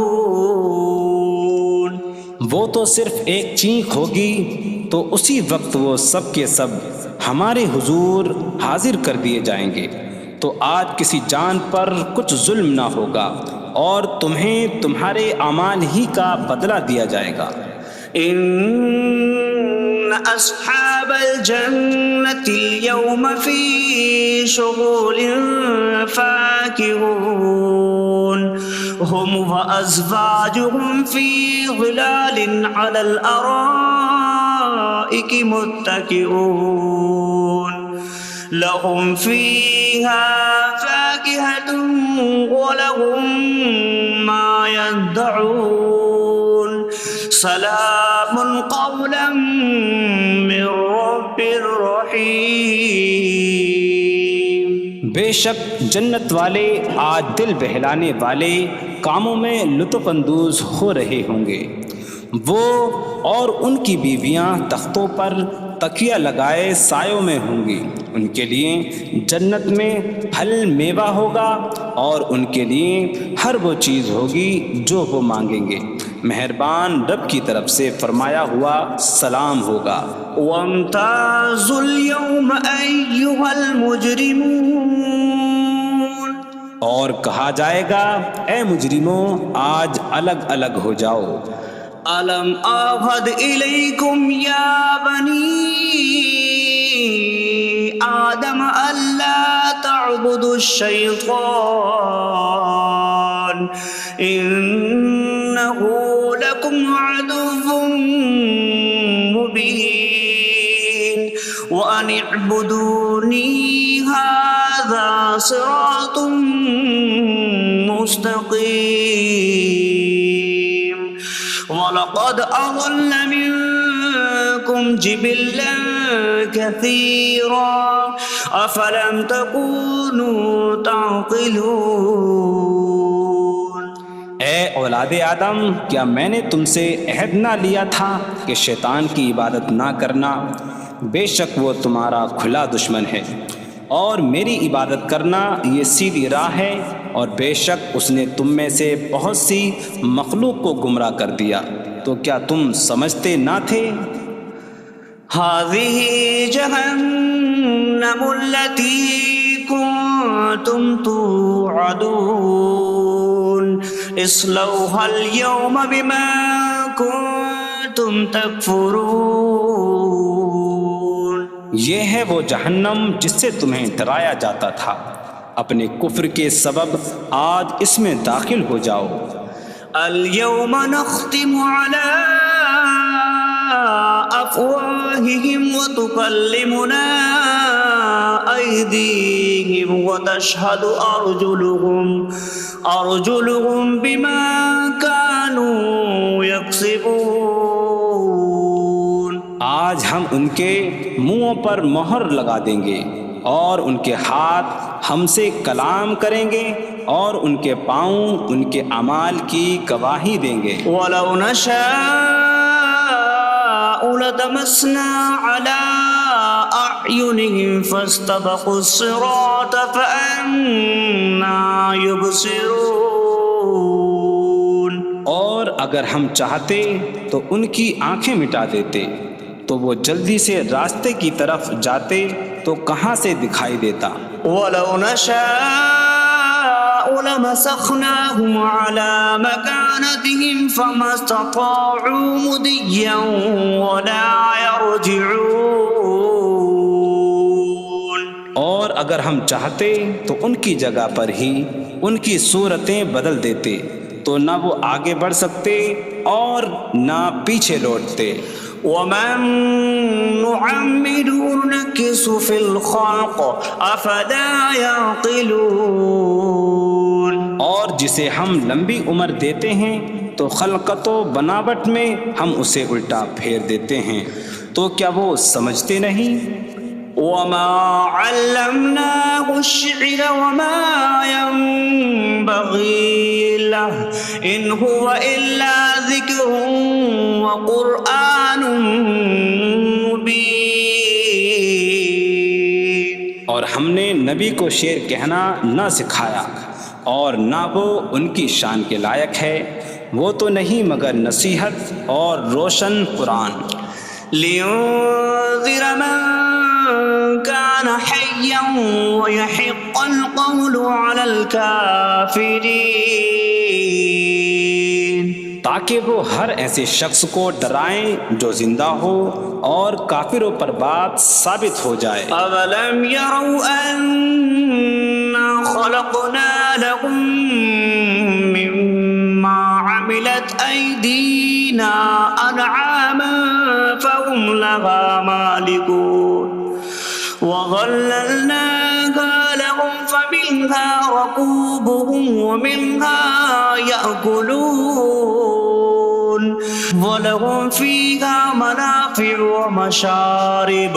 وہ تو صرف ایک چینک ہوگی تو اسی وقت وہ سب کے سب ہمارے حضور حاضر کر دیے جائیں گے، تو آج کسی جان پر کچھ ظلم نہ ہوگا اور تمہیں تمہارے اعمال ہی کا بدلہ دیا جائے گا۔ إن أصحاب الجنة اليوم في شغل فاكهون هم وأزواجهم في ظلال على الأرائك متكئون لهم فيها فاكهة ولهم ما يدعون سلام قولا من رب رحیم۔ بے شک جنت والے آج دل بہلانے والے کاموں میں لطف اندوز ہو رہے ہوں گے۔ وہ اور ان کی بیویاں تختوں پر تکیہ لگائے سایوں میں ہوں گی۔ ان کے لیے جنت میں پھل میوہ ہوگا اور ان کے لیے ہر وہ چیز ہوگی جو وہ مانگیں گے۔ مہربان رب کی طرف سے فرمایا ہوا سلام ہوگا۔ وامتازوا اليوم أيها المجرمون، اور کہا جائے گا اے مجرموں آج الگ الگ ہو جاؤ۔ ألم أعهد إليكم يا بني آدم ألا تعبدوا الشيطان إنه لكم عدو مبين وأن اعبدوني هذا صراط مستقيم وَلَقَدْ أَضَلَّ مِنكُمْ جِبِلًّا كَثِيرًا أَفَلَمْ تَكُونُوا تَعْقِلُونَ۔ اے اولاد آدم، کیا میں نے تم سے عہد نہ لیا تھا کہ شیطان کی عبادت نہ کرنا؟ بے شک وہ تمہارا کھلا دشمن ہے، اور میری عبادت کرنا یہ سیدھی راہ ہے، اور بے شک اس نے تم میں سے بہت سی مخلوق کو گمراہ کر دیا، تو کیا تم سمجھتے نہ تھے؟ هذه جهنم التي كنتم توعدون اصلوها اليوم بما كنتم تكفرون۔ یہ ہے وہ جہنم جس سے تمہیں ڈرایا جاتا تھا، اپنے کفر کے سبب آج اس میں داخل ہو جاؤ۔ اليوم نختم على أفواههم وتكلمنا أيديهم وتشهد أرجلهم بما كانوا يكسبون۔ آج ہم ان کے منہوں پر مہر لگا دیں گے، اور ان کے ہاتھ ہم سے کلام کریں گے، اور ان کے پاؤں ان کے اعمال کی گواہی دیں گے۔ وَلَوْ نَشَاءُ لَطَمَسْنَا عَلَىٰ أَعْيُنِهِمْ فَاسْتَبَقُوا الصِّرَاطَ فَأَنَّىٰ يُبْصِرُونَ۔ اور اگر ہم چاہتے تو ان کی آنکھیں مٹا دیتے، تو وہ جلدی سے راستے کی طرف جاتے تو کہاں سے دکھائی دیتا۔ وَلَوْ نَشَاءُ لَمَسَخْنَاهُمْ عَلَىٰ مَكَانَتِهِمْ فَمَا اسْتَطَاعُوا مُضِيًّا وَلَا يَرْجِعُونَ۔ اور اگر ہم چاہتے تو ان کی جگہ پر ہی ان کی صورتیں بدل دیتے، تو نہ وہ آگے بڑھ سکتے اور نہ پیچھے لوٹتے۔ وَمَن نُّعَمِّرْهُ نُنَكِّسْهُ فِي الْخَلْقِ أَفَلَا يَعْقِلُونَ۔ اور جسے ہم لمبی عمر دیتے ہیں تو خلقت و بناوٹ میں ہم اسے الٹا پھیر دیتے ہیں، تو کیا وہ سمجھتے نہیں؟ وَمَا عَلَّمْنَاهُ الشِّعْرَ وَمَا يَنبَغِي لَهُ إِنْ هُوَ إِلَّا ذِكْرٌ وَقُرْآنٌ مُّبِينٌ۔ اور ہم نے نبی کو شعر کہنا نہ سکھایا، اور نہ وہ ان کی شان کے لائق ہے، وہ تو نہیں مگر نصیحت اور روشن قرآن۔ لِيُنذِرَ مَن كان حيا ويحق القول على الكافرين. تاکہ وہ ہر ایسے شخص کو ڈرائیں جو زندہ ہو اور کافروں پر بات ثابت ہو جائے. أولم يروا أنا خلقنا لهم مما عملت أيدينا أنعاما فهم لها مالكون وظللناها لهم فمنها ركوبهم ومنها يأكلون وَلَهُمْ فِيهَا مَنَافِعُ وَمَشَارِبُ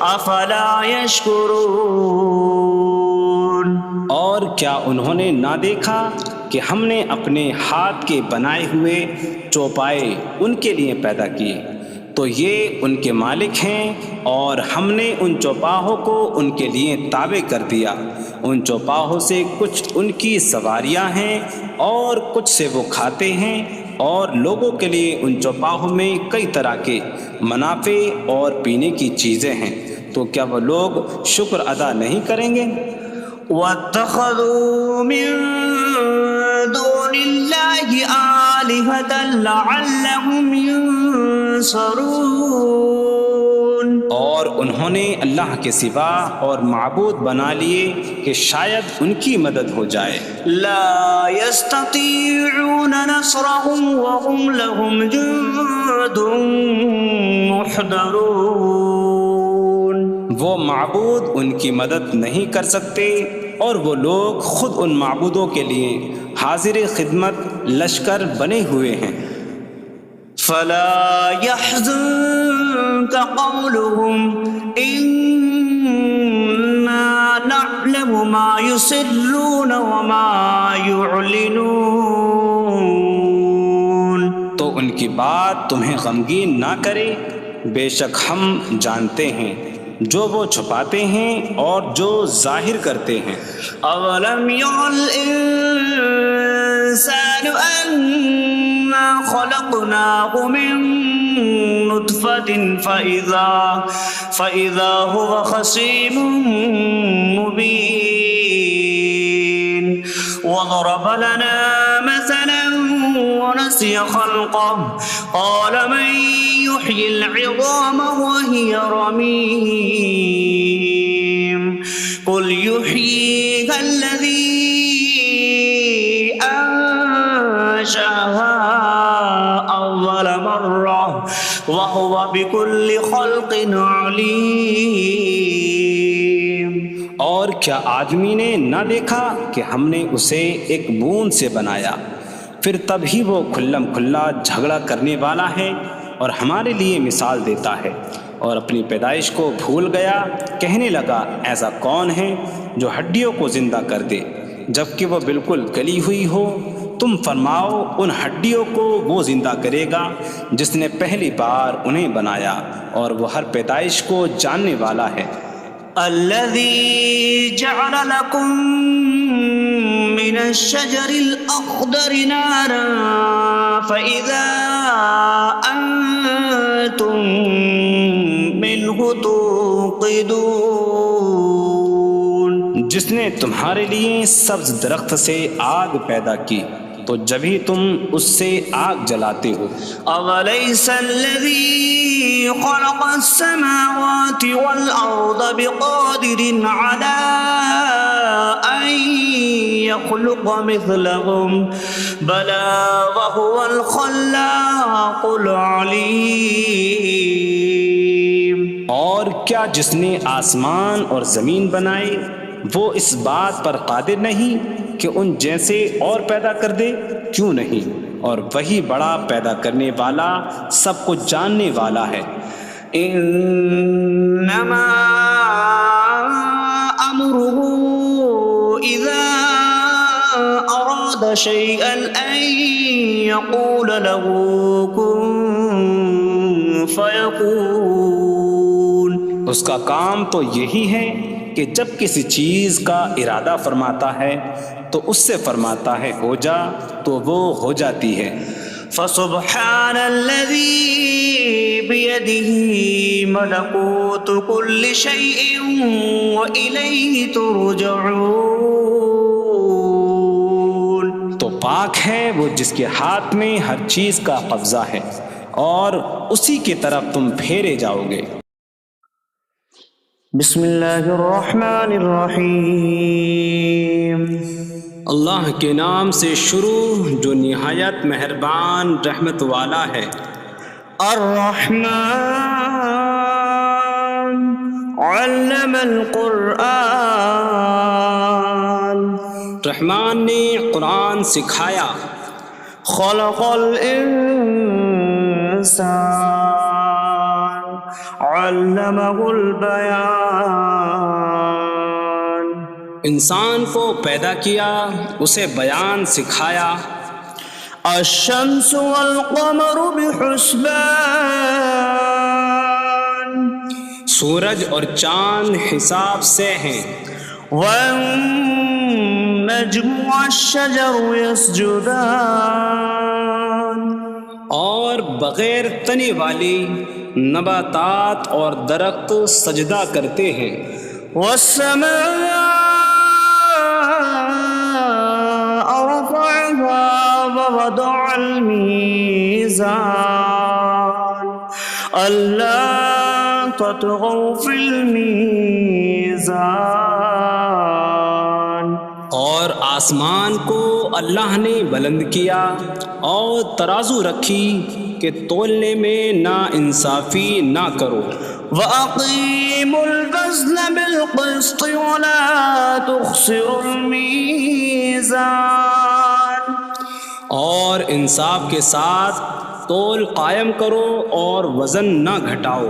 أَفَلَا يَشْكُرُونَ. اور کیا انہوں نے نہ دیکھا کہ ہم نے اپنے ہاتھ کے بنائے ہوئے چوپائے ان کے لیے پیدا کیے تو یہ ان کے مالک ہیں، اور ہم نے ان چوپاہوں کو ان کے لیے تابع کر دیا. ان چوپاہوں سے کچھ ان کی سواریاں ہیں اور کچھ سے وہ کھاتے ہیں، اور لوگوں کے لیے ان چوپاہوں میں کئی طرح کے منافع اور پینے کی چیزیں ہیں. تو کیا وہ لوگ شکر ادا نہیں کریں گے؟ وَاتَّخَذُوا مِن دُونِ اللَّهِ آلِهَةً لَعَلَّهُمْ يُنصَرُونَ. اور انہوں نے اللہ کے سوا اور معبود بنا لیے کہ شاید ان کی مدد ہو جائے. لا يستطيعون نصرهم وهم لهم جند محضرون. وہ معبود ان کی مدد نہیں کر سکتے، اور وہ لوگ خود ان معبودوں کے لیے حاضر خدمت لشکر بنے ہوئے ہیں. فلا يحزنك قولهم إنا نعلم ما يسرون وما يعلنون. تو ان کی بات تمہیں غمگین نہ کرے، بے شک ہم جانتے ہیں جو وہ چھپاتے ہیں اور جو ظاہر کرتے ہیں. أولم ير الإنسان أنا خلقناه من نطفة فإذا هو خصيم مبين. وضرب لنا مثلا ونسي خلقه قال من يحيي العظام وهي رميم. قل يحييها الذي أنشأها أول مرة وهو بكل خلق عليم. اور کیا آدمی نے نہ دیکھا کہ ہم نے اسے ایک بوند سے بنایا، پھر تب ہی وہ کھلم کھلا جھگڑا کرنے والا ہے اور ہمارے لیے مثال دیتا ہے. اور اپنی پیدائش کو بھول گیا، کہنے لگا ایسا کون ہے جو ہڈیوں کو زندہ کر دے جبکہ وہ بالکل گلی ہوئی ہو. تم فرماؤ ان ہڈیوں کو وہ زندہ کرے گا جس نے پہلی بار انہیں بنایا، اور وہ ہر پیدائش کو جاننے والا ہے. الذي جعل لكم من الشجر الأخضر نارا فإذا أنتم منه توقدون. جس نے تمہارے لیے سبز درخت سے آگ پیدا کی تو جبھی تم اس سے آگ جلاتے ہو. أَوَلَيْسَ الَّذِي خَلَقَ السَّمَاوَاتِ وَالْأَرْضَ بِقَادِرٍ عَلَىٰ أَن يَخْلُقَ مِثْلَهُمْ بَلَىٰ وَهُوَ الْخَلَّاقُ الْعَلِيمُ. اور کیا جس نے آسمان اور زمین بنائے وہ اس بات پر قادر نہیں کہ ان جیسے اور پیدا کر دے؟ کیوں نہیں، اور وہی بڑا پیدا کرنے والا سب کچھ جاننے والا ہے. انما امره اذا اراد شيئا ان يقول له كن فيكون. اس کا کام تو یہی ہے کہ جب کسی چیز کا ارادہ فرماتا ہے تو اس سے فرماتا ہے ہو جا، تو وہ ہو جاتی ہے. فسبحان الذي بيده ملكوت كل شيء وإليه ترجعون. تو پاک ہے وہ جس کے ہاتھ میں ہر چیز کا قبضہ ہے اور اسی کی طرف تم پھیرے جاؤ گے. بسم اللہ الرحمن الرحیم. اللہ کے نام سے شروع جو نہایت مہربان رحمت والا ہے. الرحمن علم القرآن. رحمان نے قرآن سکھایا. خلق الانسان علمہ البیان. انسان کو پیدا کیا اسے بیان سکھایا. الشمس والقمر بحسبان. سورج اور چاند حساب سے ہیں. والنجم والشجر يسجدان. اور بغیر تنے والی نباتات اور درخت سجدہ کرتے ہیں. والسماء رفعها ووضع الميزان ألا تطغوا في الميزان. اور آسمان کو اللہ نے بلند کیا اور ترازو رکھی کہ تولنے میں نا انصافی نہ کرو. وَأَقِيمُوا الْوَزْنَ بِالْقِسْطِ وَلَا تُخْسِرُوا الْمِيزَانَ. اور انصاف کے ساتھ تول قائم کرو اور وزن نہ گھٹاؤ.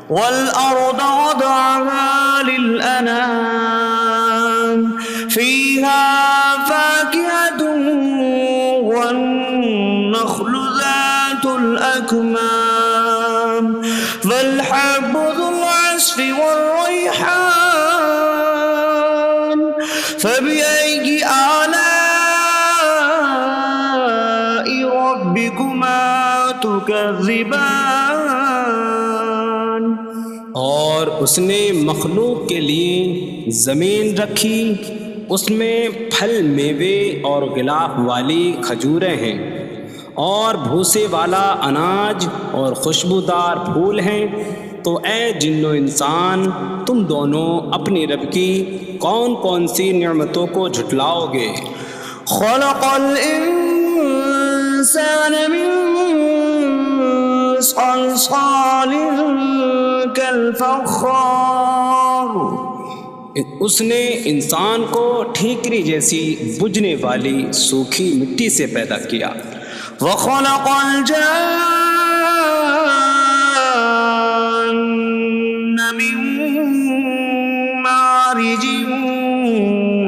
وَالْأَرْضَ وَضَعَهَا لِلْأَنَامِ فِيهَا فَاكِهَةٌ وَالنَّخْلُ ذَاتُ الْأَكْمَامِ وَالْحَبُّ ذُو الْعَصْفِ وَالرَّيْحَانُ فَبِأَيِّ آلَاءِ رَبِّكُمَا تُكَذِّبَانِ. اور اس نے مخلوق کے لیے زمین رکھی، اس میں پھل میوے اور غلاف والی کھجوریں ہیں اور بھوسے والا اناج اور خوشبودار پھول ہیں. تو اے جن و انسان تم دونوں اپنی رب کی کون کون سی نعمتوں کو جھٹلاؤ گے. خلق الانسان من صلصال کالفخار. اس نے انسان کو ٹھیکری جیسی بجھنے والی سوکھی مٹی سے پیدا کیا. وخلق الجان من مارج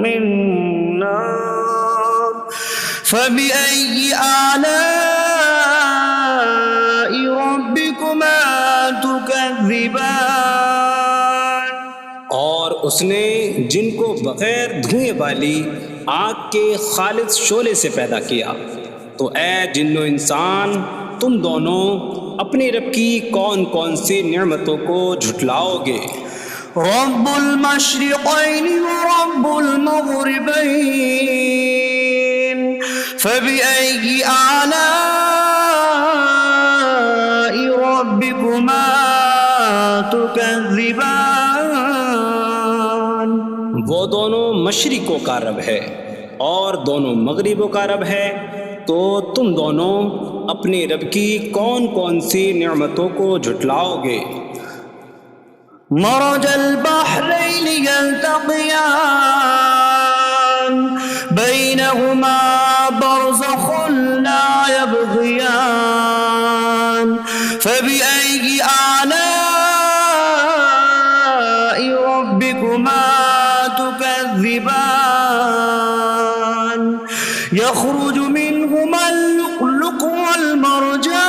من نار فبأي آلاء ربكما تكذبان. اور اس نے جن کو بغیر دھوئیں والی آگ کے خالص شعلے سے پیدا کیا. تو اے جن و انسان تم دونوں اپنی رب کی کون کون سی نعمتوں کو جھٹلاؤ گے. رب المشرقین ورب المغربین فبأي آلاء ربكما تكذبان. وہ دونوں مشرقوں کا رب ہے اور دونوں مغربوں کا رب ہے. تو تم دونوں اپنی رب کی کون کون سی نعمتوں کو جھٹلاؤ گے. مرج البحرین یلتقیان بینہما برزخ لا یبغیان فبأي آلاء ربكما تكذبان. يخرج منهما اللؤلؤ والمرجان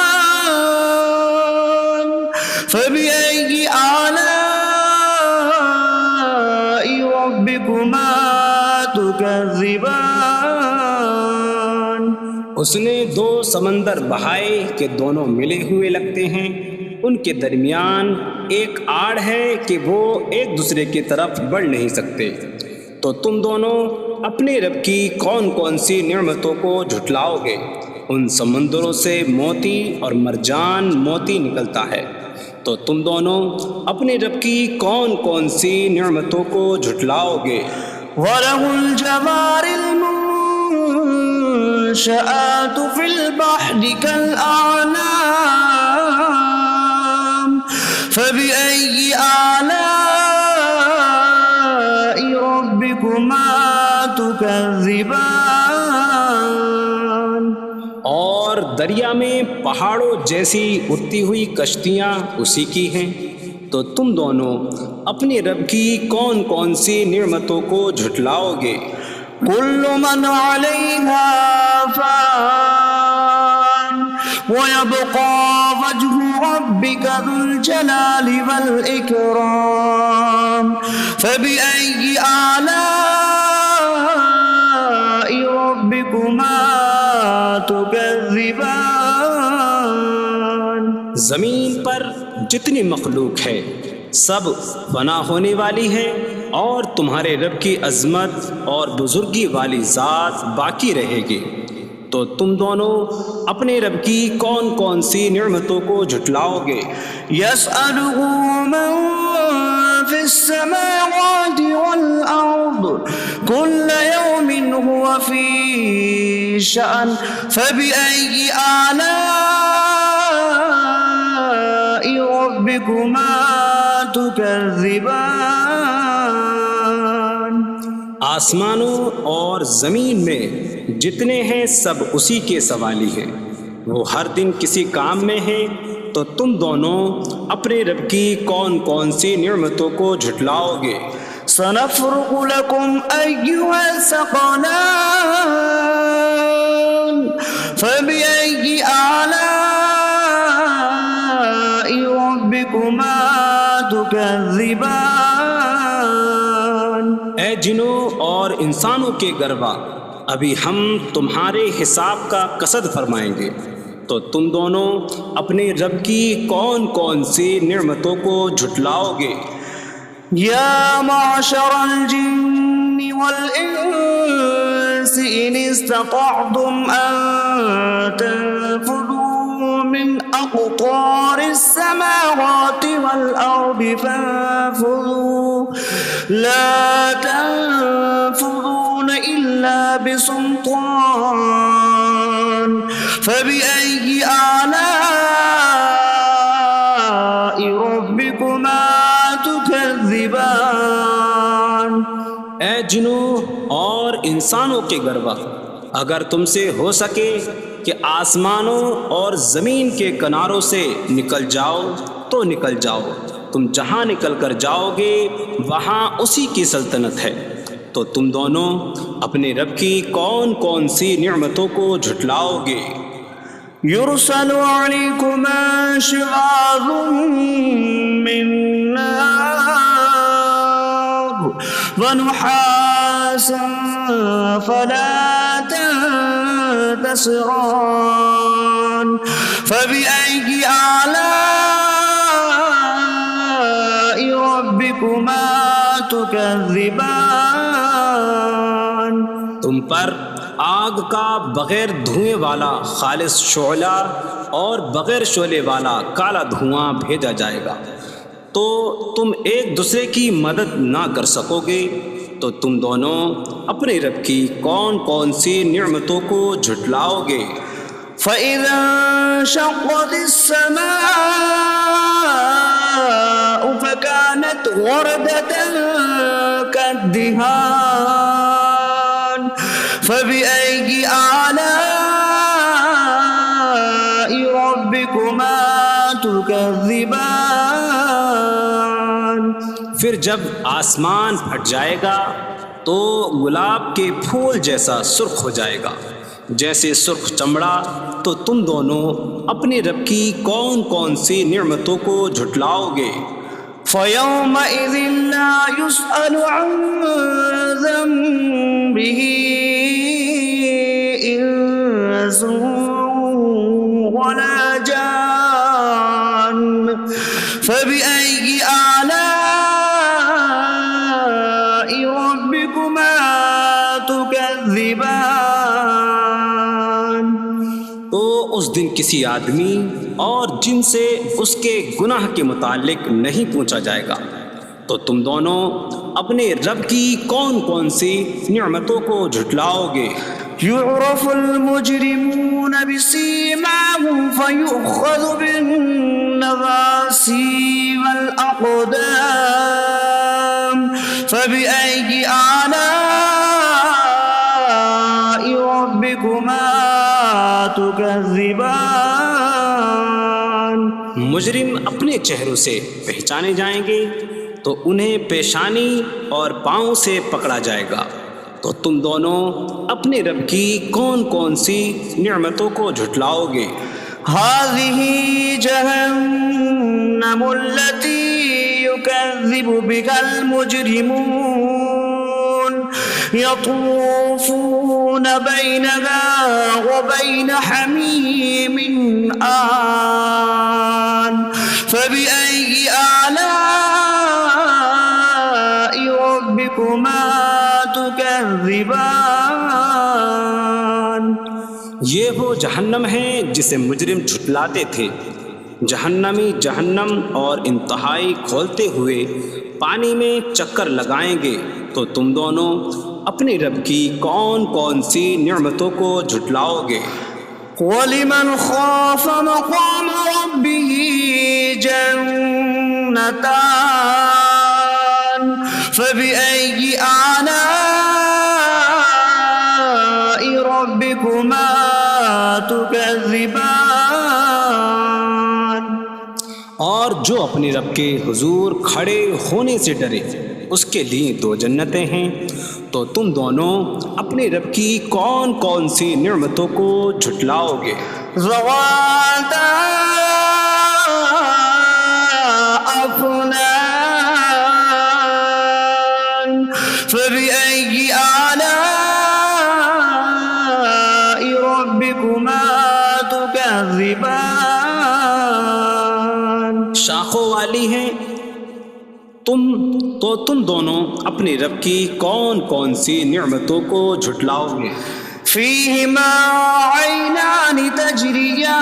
فبأي آلاء ربكما تكذبان. اس نے دو سمندر بہائے کہ دونوں ملے ہوئے لگتے ہیں، ان کے درمیان ایک آڑ ہے کہ وہ ایک دوسرے کی طرف بڑھ نہیں سکتے، تو تم دونوں اپنے رب کی کون کون سی نعمتوں کو جھٹلاؤ گے؟ ان سمندروں سے موتی اور مرجان موتی نکلتا ہے، تو تم دونوں اپنے رب کی کون کون سی نعمتوں کو جھٹلاؤ گے؟ وَلَهُ الْجَوَارِ الْمُنشَآتُ فِي الْبَحْرِ كَالْأَعْلَامِ فَبِأَيِّ آلَاءِ رَبِّكُمَا تُكَذِّبَانِ؟ اور دریا میں پہاڑوں جیسی اڑتی ہوئی کشتیاں اسی کی ہیں، تو تم دونوں اپنے رب کی کون کون سی نعمتوں کو جھٹلاؤ گے؟ كُلُّ مَنْ عَلَيْهَا فَانٍ وَيَبْقَى وَجْهُ رَبِّكَ ذُو الْجَلَالِ وَالْإِكْرَامِ فَبِأَيِّ آلَاءِ رَبِّكُمَا تُكَذِّبَانِ؟ زمین پر جتنی مخلوق ہے سب فنا ہونے والی ہے، اور تمہارے رب کی عظمت اور بزرگی والی ذات باقی رہے گی، تو تم دونوں اپنے رب کی کون کون سی نعمتوں کو جھٹلاؤ گے؟ يَسْأَلُهُ مَن فِي السَّمَاوَاتِ وَالْأَرْضِ كُلَّ يَوْمٍ هُوَ فِي شَأْنٍ فَبِأَيِّ آلَاءِ رَبِّكُمَا تُكَذِّبَانِ؟ آسمانوں اور زمین میں جتنے ہیں سب اسی کے سوالی ہیں، وہ ہر دن کسی کام میں ہیں، تو تم دونوں اپنے رب کی کون کون سی نعمتوں کو جھٹلاؤ گے؟ سَنَفْرُغُ لَكُمْ أَيُّهَ الثَّقَلَانِ فَبِأَيِّ آلَاءِ رَبِّكُمَا تُكَذِّبَانِ؟ اے جنوں اور انسانوں کے گروہ، ابھی ہم تمہارے حساب کا قصد فرمائیں گے، تو تم دونوں اپنے رب کی کون کون سی نعمتوں کو جھٹلاؤ گے؟ يَا مَعْشَرَ الْجِنِّ وَالْإِنسِ إِنِ اسْتَطَعْتُمْ أَن تَنفُذُوا مِنْ أَقْطَارِ السَّمَاوَاتِ وَالْأَرْضِ فَانفُذُوا لَا تَنفُذُونَ إِلَّا بِسُلْطَانٍ فَبِأَيِّ آلَاءِ رَبِّكُمَا تُكَذِّبَانِ؟ اے جنوں اور انسانوں کے گروہ، اگر تم سے ہو سکے کہ آسمانوں اور زمین کے کناروں سے نکل جاؤ تو نکل جاؤ، تم جہاں نکل کر جاؤ گے وہاں اسی کی سلطنت ہے، تو تم دونوں اپنے رب کی کون کون سی نعمتوں کو جھٹلاؤ گے؟ يُرْسَلُ عَلَيْكُمَا شِوَاظٌ مِّن نَّارٍ وَنُحَاسٌ فَلَا تَنتَصِرَانِ فَبِأَيِّ آلَاءِ رَبِّكُمَا تُكَذِّبَانِ؟ تم پر آگ کا بغیر دھوئیں والا خالص شعلہ اور بغیر شعلے والا کالا دھواں بھیجا جائے گا، تو تم ایک دوسرے کی مدد نہ کر سکو گے، تو تم دونوں اپنے رب کی کون کون سی نعمتوں کو جھٹلاؤ گے؟ فَإِذَا انشَقَّتِ السَّمَاءُ فَكَانَتْ وَرْدَةً كَالدِّهَانِ فَبِأَيِّ آلَاءِ رَبِّكُمَا تُكَذِّبَانِ؟ پھر جب آسمان پھٹ جائے گا تو گلاب کے پھول جیسا سرخ ہو جائے گا، جیسے سرخ چمڑا، تو تم دونوں اپنے رب کی کون کون سی نعمتوں کو جھٹلاؤ گے؟ فَيَوْمَئِذٍ لَا يُسْأَلُ عَنْ ذَنبِهِ إِنسٌ إنس ولا جان فبأي آلاء ربكما تكذبان. تو اس دن کسی آدمی اور جن سے اس کے گناہ کے متعلق نہیں پوچھا جائے گا، تو تم دونوں اپنے رب کی کون کون سی نعمتوں کو جھٹلاؤ گے؟ يعرف المجرمون بسيماهم فيؤخذ بالنواصي والأقدام فبأي آلاء ربكما تكذبان. مجرم اپنے چہروں سے پہچانے جائیں گے تو انہیں پیشانی اور پاؤں سے پکڑا جائے گا. تو تم دونوں اپنے رب کی کون کون سی نعمتوں کو جھٹلاؤ گے؟ هذه جهنم التي يكذب بها المجرمون يطوفون بينها وبين حميم آن فبأي آلاء ربكما تكذبان. یہ وہ جہنم ہے جسے مجرم جھٹلاتے تھے. جہنمی جہنم اور انتہائی کھولتے ہوئے پانی میں چکر لگائیں گے. تو تم دونوں اپنے رب کی کون کون سی نعمتوں کو جھٹلاؤ گے؟ وَلِمَنْ خَافَ مَقَامَ رَبِّهِ جَنَّتَانِ فَبِأَيِّ آلَاءِ رَبِّكُمَا تُكَذِّبَانِ. اور جو اپنے رب کے حضور کھڑے ہونے سے ڈرے اس کے لیے دو جنتیں ہیں. تو تم دونوں اپنے رب کی کون کون سی نعمتوں کو جھٹلاؤ گے؟ ذواتا أفنان فبأي آلاء ربكما تكذبان. شاخوں والی ہیں. تم دونوں اپنے رب کی کون کون سی نعمتوں کو جھٹلاؤ گے؟ فيهما عينان تجريان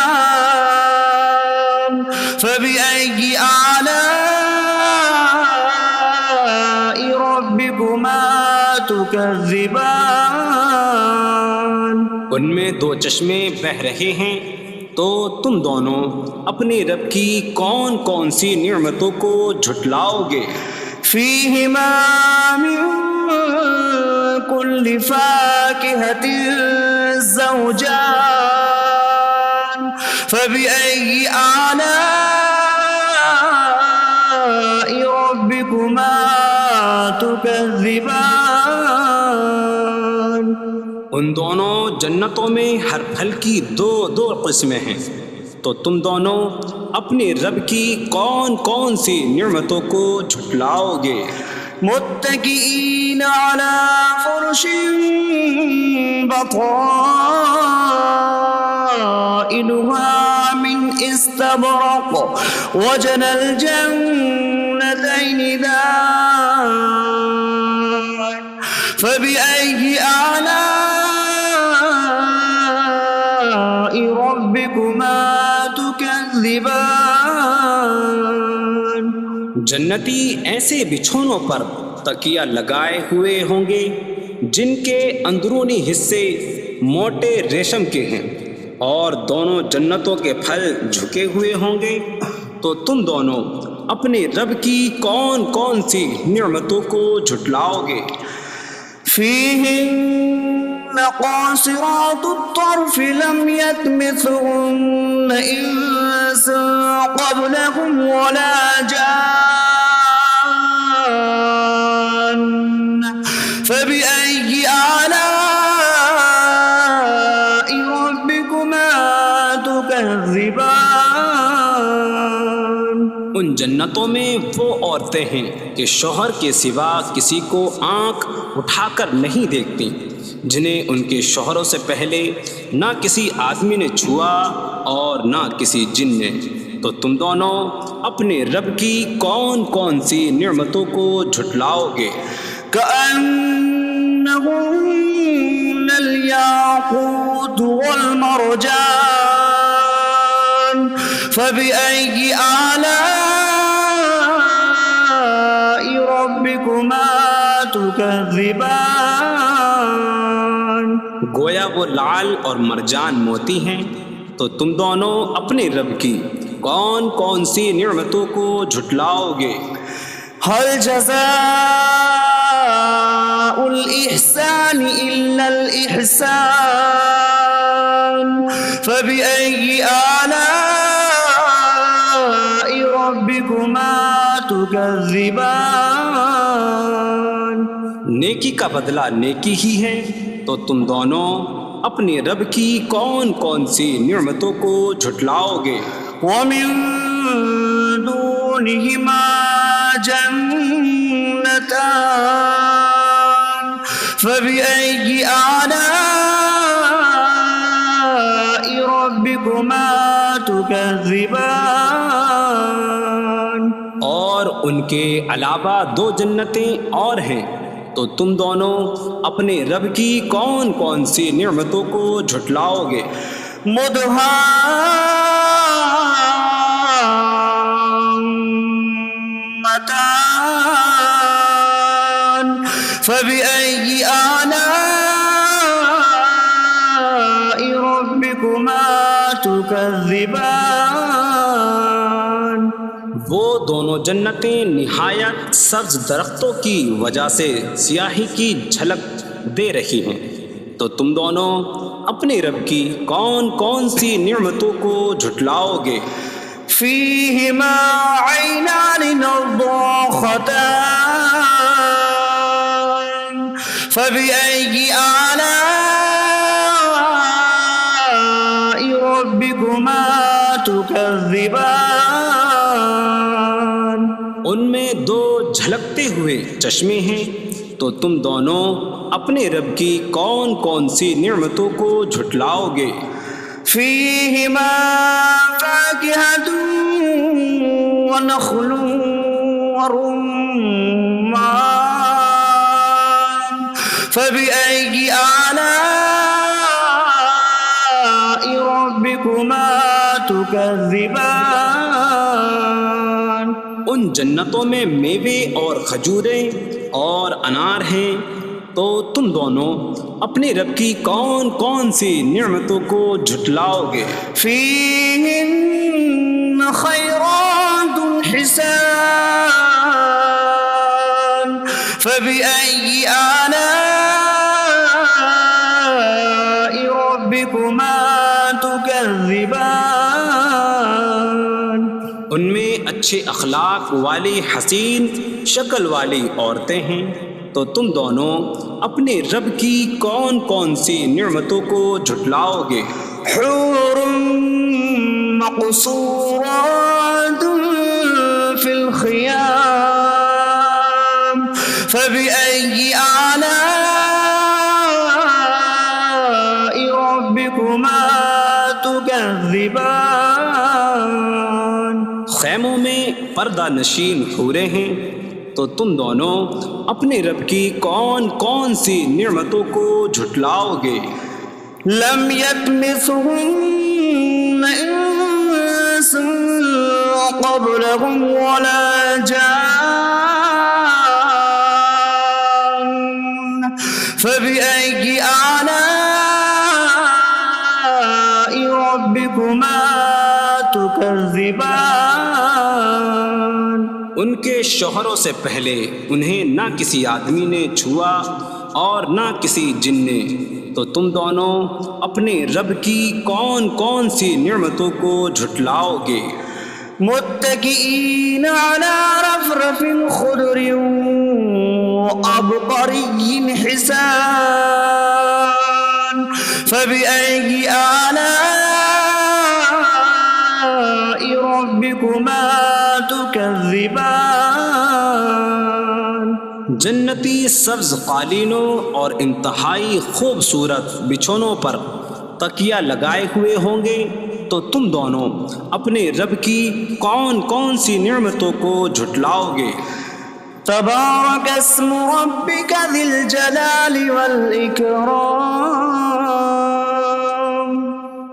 فبأي آلاء ربكما تكذبان. ان میں دو چشمے بہہ رہے ہیں. تو تم دونوں اپنے رب کی کون کون سی نعمتوں کو جھٹلاؤ گے؟ فيهما من كل فاكهة زوجان فبأي آلاء ربكما تكذبان. ان دونوں جنتوں میں ہر پھل کی دو قسمیں ہیں. تو تم دونوں اپنے رب کی کون کون سی نعمتوں کو جھٹلاؤ گے؟ متكئين على فرش بطائنها من استبرق وجنى الجنتين دان فبأي آلاء ربكما تكذبان. جنتی ایسے بچھونوں پر تکیہ لگائے ہوئے ہوں گے جن کے اندرونی حصے موٹے ریشم کے ہیں، اور دونوں جنتوں کے پھل جھکے ہوئے ہوں گے. تو تم دونوں اپنے رب کی کون کون سی نعمتوں کو جھٹلاؤ گے؟ فيهن قاصرات الطرف لم يطمثهن إنس قبلهم ولا جان فبأي آلاء ربكما تكذبان. ان جنتوں میں وہ عورتیں ہیں کہ شوہر کے سوا کسی کو آنکھ اٹھا کر نہیں دیکھتی، جنہیں ان کے شوہروں سے پہلے نہ کسی آدمی نے چھوا اور نہ کسی جن نے، تو تم دونوں اپنے رب کی کون کون سی نعمتوں کو جھٹلاؤ گے؟ كأنهن الياقوت والمرجان فبأي آلاء ربكما تكذبان؟ گویا وہ لعل اور مرجان موتی ہیں، تو تم دونوں اپنے رب کی کون کون سی نعمتوں کو جھٹلاؤ گے؟ هل جزاء الإحسان إلا الإحسان فبأي آلاء ربكما تكذبان؟ نیکی کا بدلہ نیکی ہی ہے، تو تم دونوں اپنے رب کی کون کون سی نعمتوں کو جھٹلاؤ گے؟ ومن دونهما جنتان فبأي آلاء ربكما تكذبان؟ اور ان کے علاوہ دو جنتیں اور ہیں، تو تم دونوں اپنے رب کی کون کون سی نعمتوں کو جھٹلاؤ گے؟ مدهامتان فبأي آلاء ربكما تكذبان؟ وہ دونوں جنتیں نہایت سبز درختوں کی وجہ سے سیاہی کی جھلک دے رہی ہیں، تو تم دونوں اپنے رب کی کون کون سی نعمتوں کو جھٹلاؤ گے؟ فيهما عينان نضاختان فبأي آلاء ربكما تكذبان؟ ان میں دو جھلکتے ہوئے چشمے ہیں، تو تم دونوں اپنے رب کی کون کون سی نعمتوں کو جھٹلاؤ گے؟ فيهما فاكهة ونخل ورمان فبأي آلاء ربكما تكذبان؟ ان جنتوں میں میوے اور کھجوریں اور انار ہیں، تو تم دونوں اپنے رب کی کون کون سی نعمتوں کو جھٹلاؤ گے؟ فيهن خيرات حسان فبأي آلاء ربكما تكذبان؟ ان میں اچھے اخلاق والی حسین شکل والی عورتیں ہیں، تو تم دونوں اپنے رب کی کون کون سی نعمتوں کو جھٹلاؤ گے؟ حور مقصورات في الخيام فبأي آلاء ربكما تكذبان؟ خیموں میں پردہ نشین حوریں ہیں، تو تم دونوں اپنے رب کی کون کون سی نعمتوں کو جھٹلاؤ گے؟ لم يطمثهن انس قبلهم ولا جان فبأي آلاء ربكما تكذبان؟ ان کے شوہروں سے پہلے انہیں نہ کسی آدمی نے چھوا اور نہ کسی جن نے، تو تم دونوں اپنے رب کی کون کون سی نعمتوں کو جھٹلاؤ گے؟ متكئين على رفرف خضر وعبقري حسان فبأي آلاء ربكما تكذبان؟ جنتی سبز قالینوں اور انتہائی خوبصورت بچھونوں پر تکیہ لگائے ہوئے ہوں گے، تو تم دونوں اپنے رب کی کون کون سی نعمتوں کو جھٹلاؤ گے؟ تبارک اسم ربک ذی الجلال والاکرام،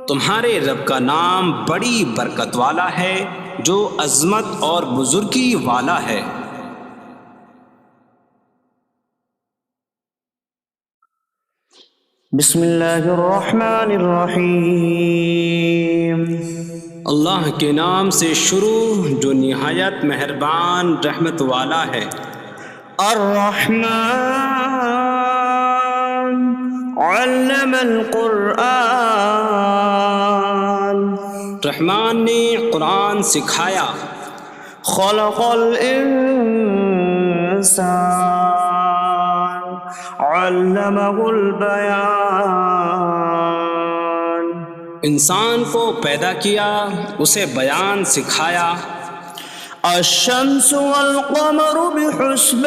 تمہارے رب کا نام بڑی برکت والا ہے جو عظمت اور بزرگی والا ہے۔ بسم اللہ الرحمن الرحیم، اللہ کے نام سے شروع جو نہایت مہربان رحمت والا ہے۔ الرحمن علم القرآن، رحمان نے قرآن سکھایا۔ خلق الانسان علمہ البیان، انسان کو پیدا کیا، اسے بیان سکھایا۔ الشمس والقمر بحسبان،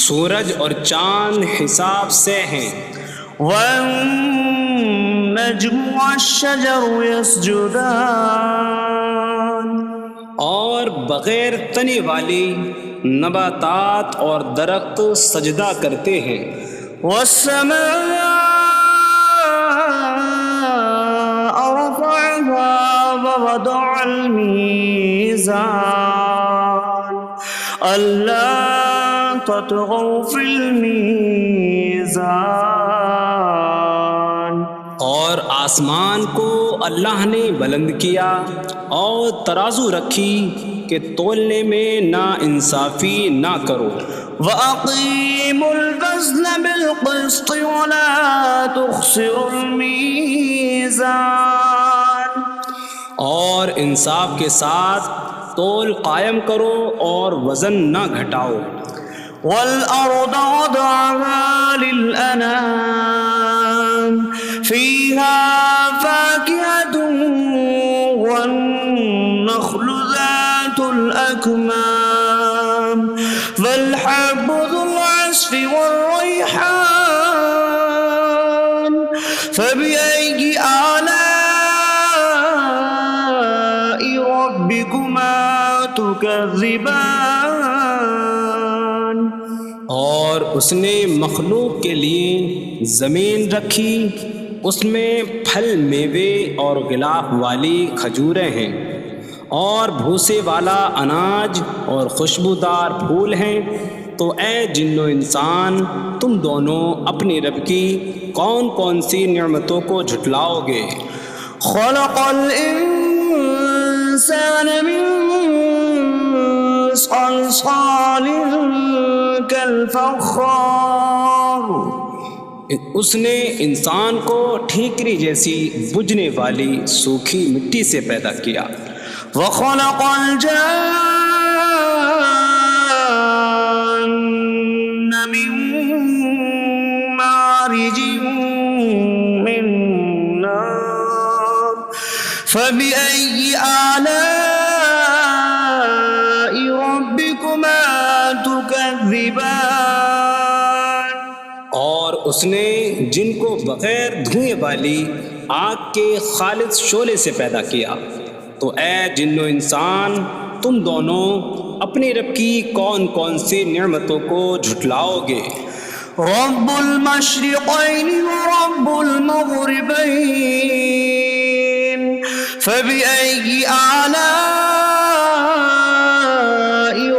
سورج اور چاند حساب سے ہیں۔ والنجم والشجر يسجدان، اور بغیر تنے والی نباتات اور درخت سجدہ کرتے ہیں۔ والسماء رفعها ووضع الميزان ألا تطغوا في الميزان، اور آسمان کو اللہ نے بلند کیا اور ترازو رکھی کہ تولنے میں نا انصافی نہ کرو۔ وَأَقِيمُوا الْوَزْنَ بِالْقِسْطِ وَلَا تُخْسِرُوا الْمِيزَانَ، اور انصاف کے ساتھ تول قائم کرو اور وزن نہ گھٹاؤ۔ وَالْأَرْضَ وَضَعَهَا لِلْأَنَامِ فِيهَا فَاكِهَةٌ وَالنَّخْلُ ذَاتُ الْأَكْمَامِ وَالْحَبُّ ذُو الْعَصْفِ وَالرَّيْحَانُ فَبِأَيِّ آلَاءِ رَبِّكُمَا تُكَذِّبَانِ، اور اس نے مخلوق کے لیے زمین رکھی، اس میں پھل میوے اور غلاف والی کھجوریں ہیں، اور بھوسے والا اناج اور خوشبودار پھول ہیں۔ تو اے جن و انسان، تم دونوں اپنے رب کی کون کون سی نعمتوں کو جھٹلاؤ گے؟ خلق الانسان من صلصال کالفخار، اس نے انسان کو ٹھیکری جیسی بجھنے والی سوکھی مٹی سے پیدا کیا۔ وخلق الجان من مارج من نار فبأي آلاء ربكما تكذبان، اور اس نے جن کو بغیر دھوئیں والی آگ کے خالص شعلے سے پیدا کیا۔ تو اے جن و انسان، تم دونوں اپنے رب کی کون کون سی نعمتوں کو جھٹلاؤ گے؟ رب المشرقین ورب المغربین فبأي آلاء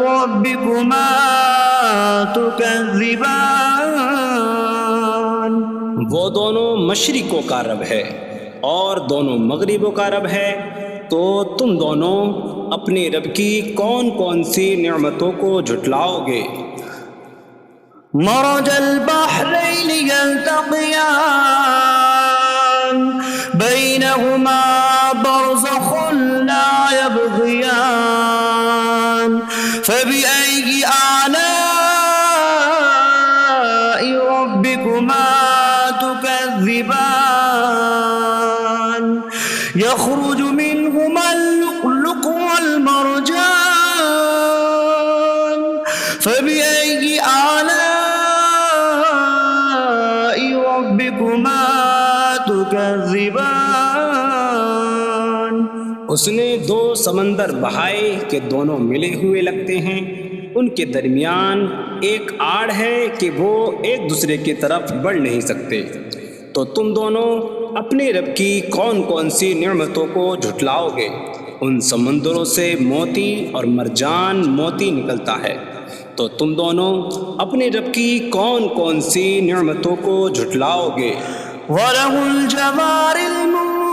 ربكما تكذبان، وہ دونوں مشرقوں کا رب ہے اور دونوں مغربوں کا رب ہے، تو تم دونوں اپنے رب کی کون کون سی نعمتوں کو جھٹلاؤ گے؟ مرج البحرین یلتقیان بینہما برزخ لا یبغیان فبأي آلاء ربكما تكذبان، يخرج منهما اللؤلؤ والمرجان ربكما تكذبان. اس نے دو سمندر بہائے کہ دونوں ملے ہوئے لگتے ہیں، ان کے درمیان ایک آڑ ہے کہ وہ ایک دوسرے کی طرف بڑھ نہیں سکتے، تو تم دونوں اپنے رب کی کون کون سی نعمتوں کو جھٹلاؤ گے؟ ان سمندروں سے موتی اور مرجان موتی نکلتا ہے، تو تم دونوں اپنے رب کی کون کون سی نعمتوں کو جھٹلاؤ گے؟ وَلَهُ الْجَوَارِ الْمُنشَآتُ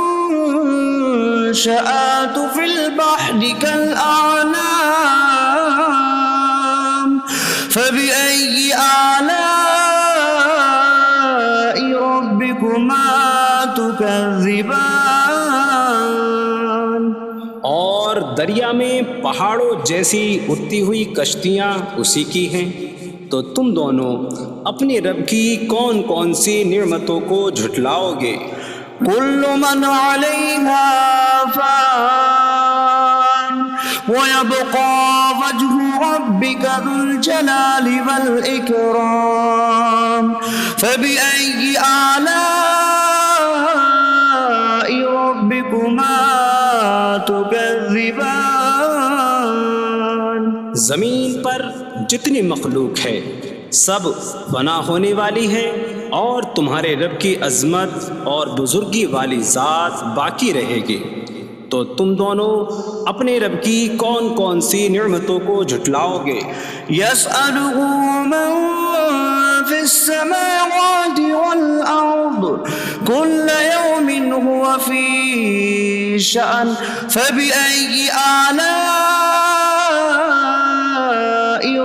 فِي الْبَحْرِ كَالْأَعْلَامِ فَبِأَيِّ آلَاءِ رَبِّكُمَا تُكَذِّبَانِ. اور دریا میں پہاڑوں جیسی اڑتی ہوئی کشتیاں اسی کی ہیں، تو تم دونوں اپنے رب کی کون کون سی نعمتوں کو جھٹلاؤ گے؟ كل من عليها فان ويبقى وجه ربك ذو الجلال والإكرام فبأي آلاء ربكما تكذبان. زمین پر جتنی مخلوق ہے سب فنا ہونے والی ہے، اور تمہارے رب کی عظمت اور بزرگی والی ذات باقی رہے گی، تو تم دونوں اپنے رب کی کون کون سی نعمتوں کو جھٹلاؤ گے؟ يسأله من في السماوات والأرض كل يوم هو في شأن فبأي آلاء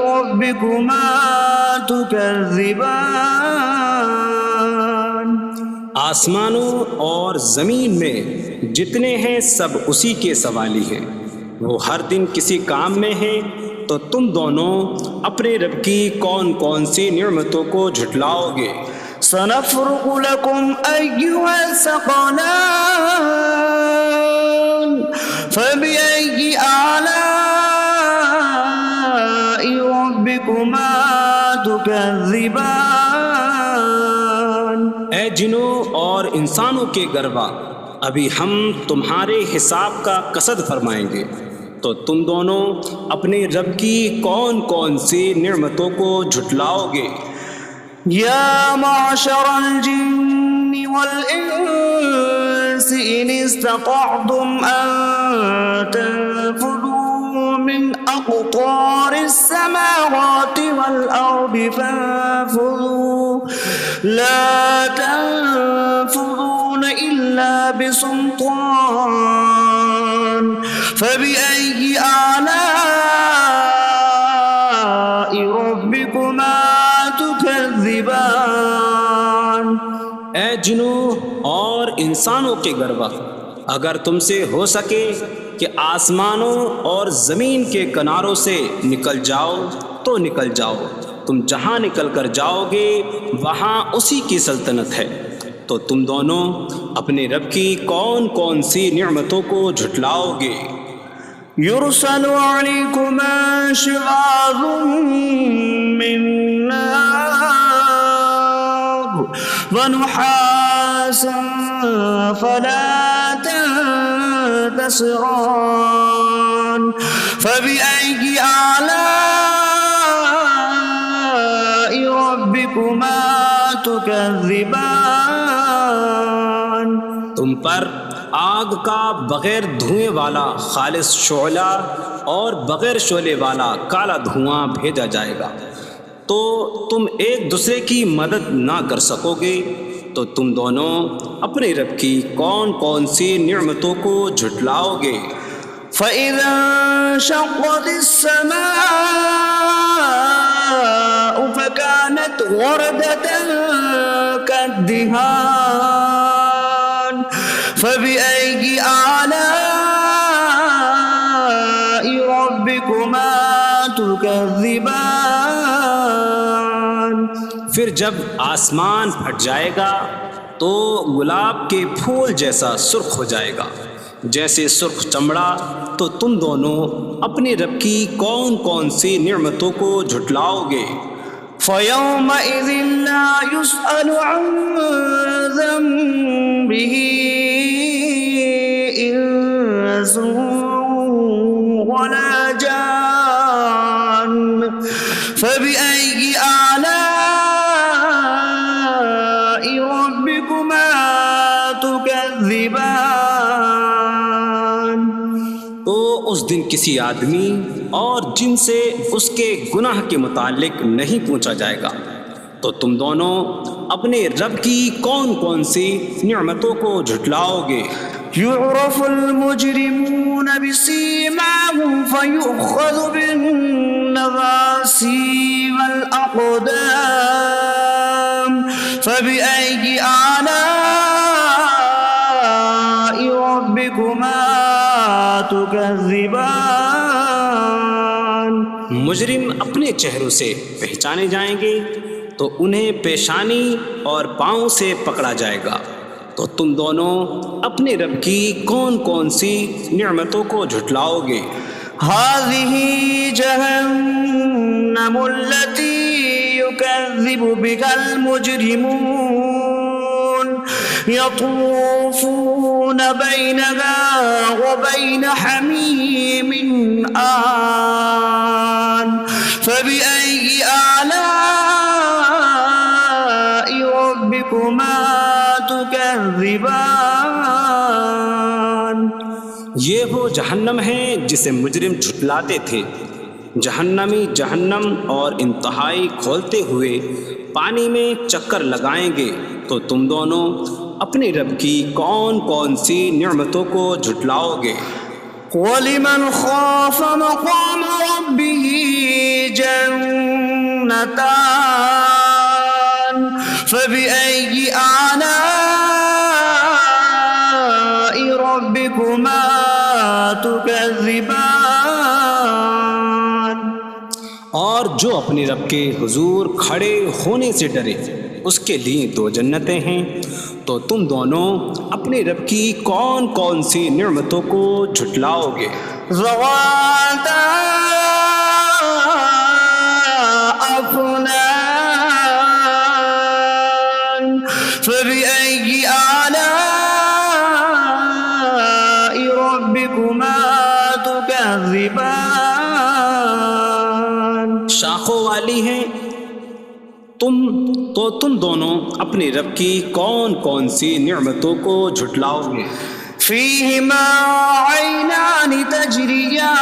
ربكما تكذبان. آسمانوں اور زمین میں جتنے ہیں سب اسی کے سوالی ہیں، وہ ہر دن کسی کام میں ہیں، تو تم دونوں اپنے رب کی کون کون سی نعمتوں کو جھٹلاؤ گے؟ سنفرغ لكم أيها الثقلان فبأي آلاء ربكما تكذبان. اے جنوں اور انسانوں کے گروہ، ابھی ہم تمہارے حساب کا قصد فرمائیں گے، تو تم دونوں اپنے رب کی کون کون سی نعمتوں کو جھٹلاؤ گے؟ يا معشر الجن والإنس إن استطعتم أن تنفذوا من أقطار السماوات والأرض فانفذوا لا تنفذون إلا بسلطان فبأي آلاء ربكما تكذبان. اے جنوں اور انسانوں کے گروہ، اگر تم سے ہو سکے کہ آسمانوں اور زمین کے کناروں سے نکل جاؤ تو نکل جاؤ، تم جہاں نکل کر جاؤ گے وہاں اسی کی سلطنت ہے، تو تم دونوں اپنے رب کی کون کون سی نعمتوں کو جھٹلاؤ گے؟ يرسل عليكما شواظ من نار ونحاس فلا تنتصران فبأي آلاء ربكما تكذبان. تم پر آگ کا بغیر دھوئیں والا خالص شعلہ اور بغیر شعلے والا کالا دھواں بھیجا جائے گا، تو تم ایک دوسرے کی مدد نہ کر سکو گے، تو تم دونوں اپنے رب کی کون کون سی نعمتوں کو جھٹلاؤ گے؟ فَإِذَا انشَقَّتِ السَّمَاءُ فَكَانَتْ وَرْدَةً كَالدِّهَانِ فَبِأَيِّ آلَاءِ رَبِّكُمَا تُكَذِّبَانِ. پھر جب آسمان پھٹ جائے گا تو گلاب کے پھول جیسا سرخ ہو جائے گا، جیسے سرخ چمڑا، تو تم دونوں اپنے رب کی کون کون سی نعمتوں کو جھٹلاؤ گے؟ فيومئذ لا يسأل عن ذنبه إنس ولا جان فبأي آلاء ربكما تكذبان. تو اس دن کسی آدمی اور جن سے اس کے گناہ کے متعلق نہیں پوچھا جائے گا. تو تم دونوں اپنے رب کی کون کون سی نعمتوں کو جھٹلاؤ گے؟ يعرف المجرمون بسيماهم فيؤخذ بالنواصي والأقدام فبأي آلاء ربكما تكذبان. مجرم اپنے چہروں سے پہچانے جائیں گے تو انہیں پیشانی اور پاؤں سے پکڑا جائے گا. تو تم دونوں اپنے رب کی کون کون سی نعمتوں کو جھٹلاؤ گے؟ هذه جهنم التي يكذب بها المجرمون يطوفون بينها وبين حميم آن فبأي آلاء ربكما تكذبان. یہ وہ جہنم ہے جسے مجرم جھٹلاتے تھے. جہنمی جہنم اور انتہائی کھولتے ہوئے پانی میں چکر لگائیں گے. تو تم دونوں اپنے رب کی کون کون سی نعمتوں کو جھٹلاؤ گے؟ وَلِمَنْ خَافَ مَقَامَ رَبِّهِ جَنَّتَانِ فَبِأَيِّ آلَاءِ رَبِّكُمَا تُكَذِّبَانِ. اور جو اپنے رب کے حضور کھڑے ہونے سے ڈرے اس کے لیے دو جنتیں ہیں. تو تم دونوں اپنے رب کی کون کون سی نعمتوں کو جھٹلاؤ گے؟ ذواتا أفنان فبأي آلاء ربكما تكذبان. شاخوں والی ہیں. تم دونوں اپنے رب کی کون کون سی نعمتوں کو جھٹلاؤ گے؟ فيهما عينان تجريان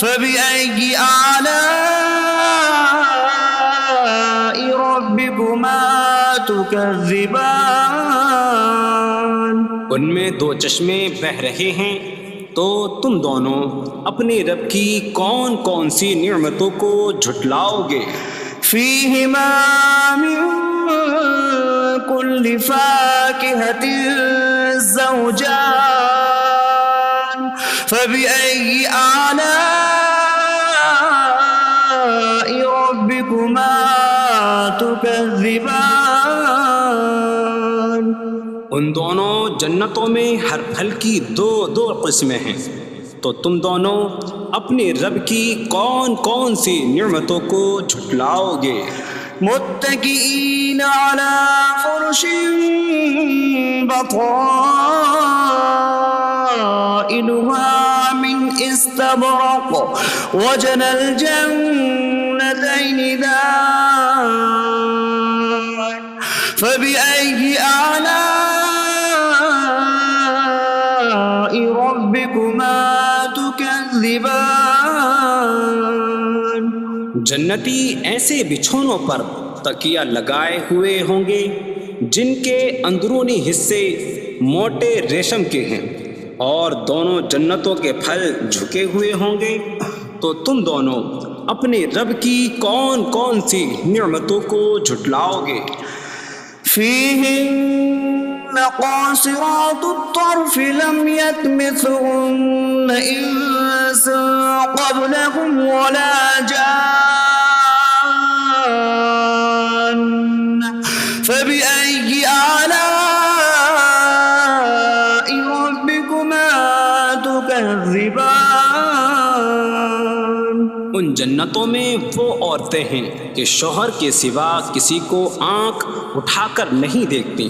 فبأي آلاء ربكما تكذبان. ان میں دو چشمے بہہ رہے ہیں. تو تم دونوں اپنے رب کی کون کون سی نعمتوں کو جھٹلاؤ گے؟ فيهما من كل فاكهة زوجان فبأي آلاء ربكما تكذبان. ان دونوں جنتوں میں ہر پھل کی دو قسمیں ہیں. تو تم دونوں اپنے رب کی کون کون سی نعمتوں کو جھٹلاؤ گے؟ متكئين على فرش بطائنها من استبرق وجنى الجنتين دان فبأي آلاء ربكما تكذبان. جنتی ایسے بچھونوں پر تکیہ لگائے ہوئے ہوں گے جن کے اندرونی حصے موٹے ریشم کے ہیں اور دونوں جنتوں کے پھل جھکے ہوئے ہوں گے. تو تم دونوں اپنے رب کی کون کون سی نعمتوں کو جھٹلاؤ گے؟ فيهن قاصرات الطرف لم يطمثهن إنس قبلهم ولا جان فبأي آلاء ربكما تكذبان. ان جنتوں میں وہ عورتیں ہیں کہ شوہر کے سوا کسی کو آنکھ اٹھا کر نہیں دیکھتی،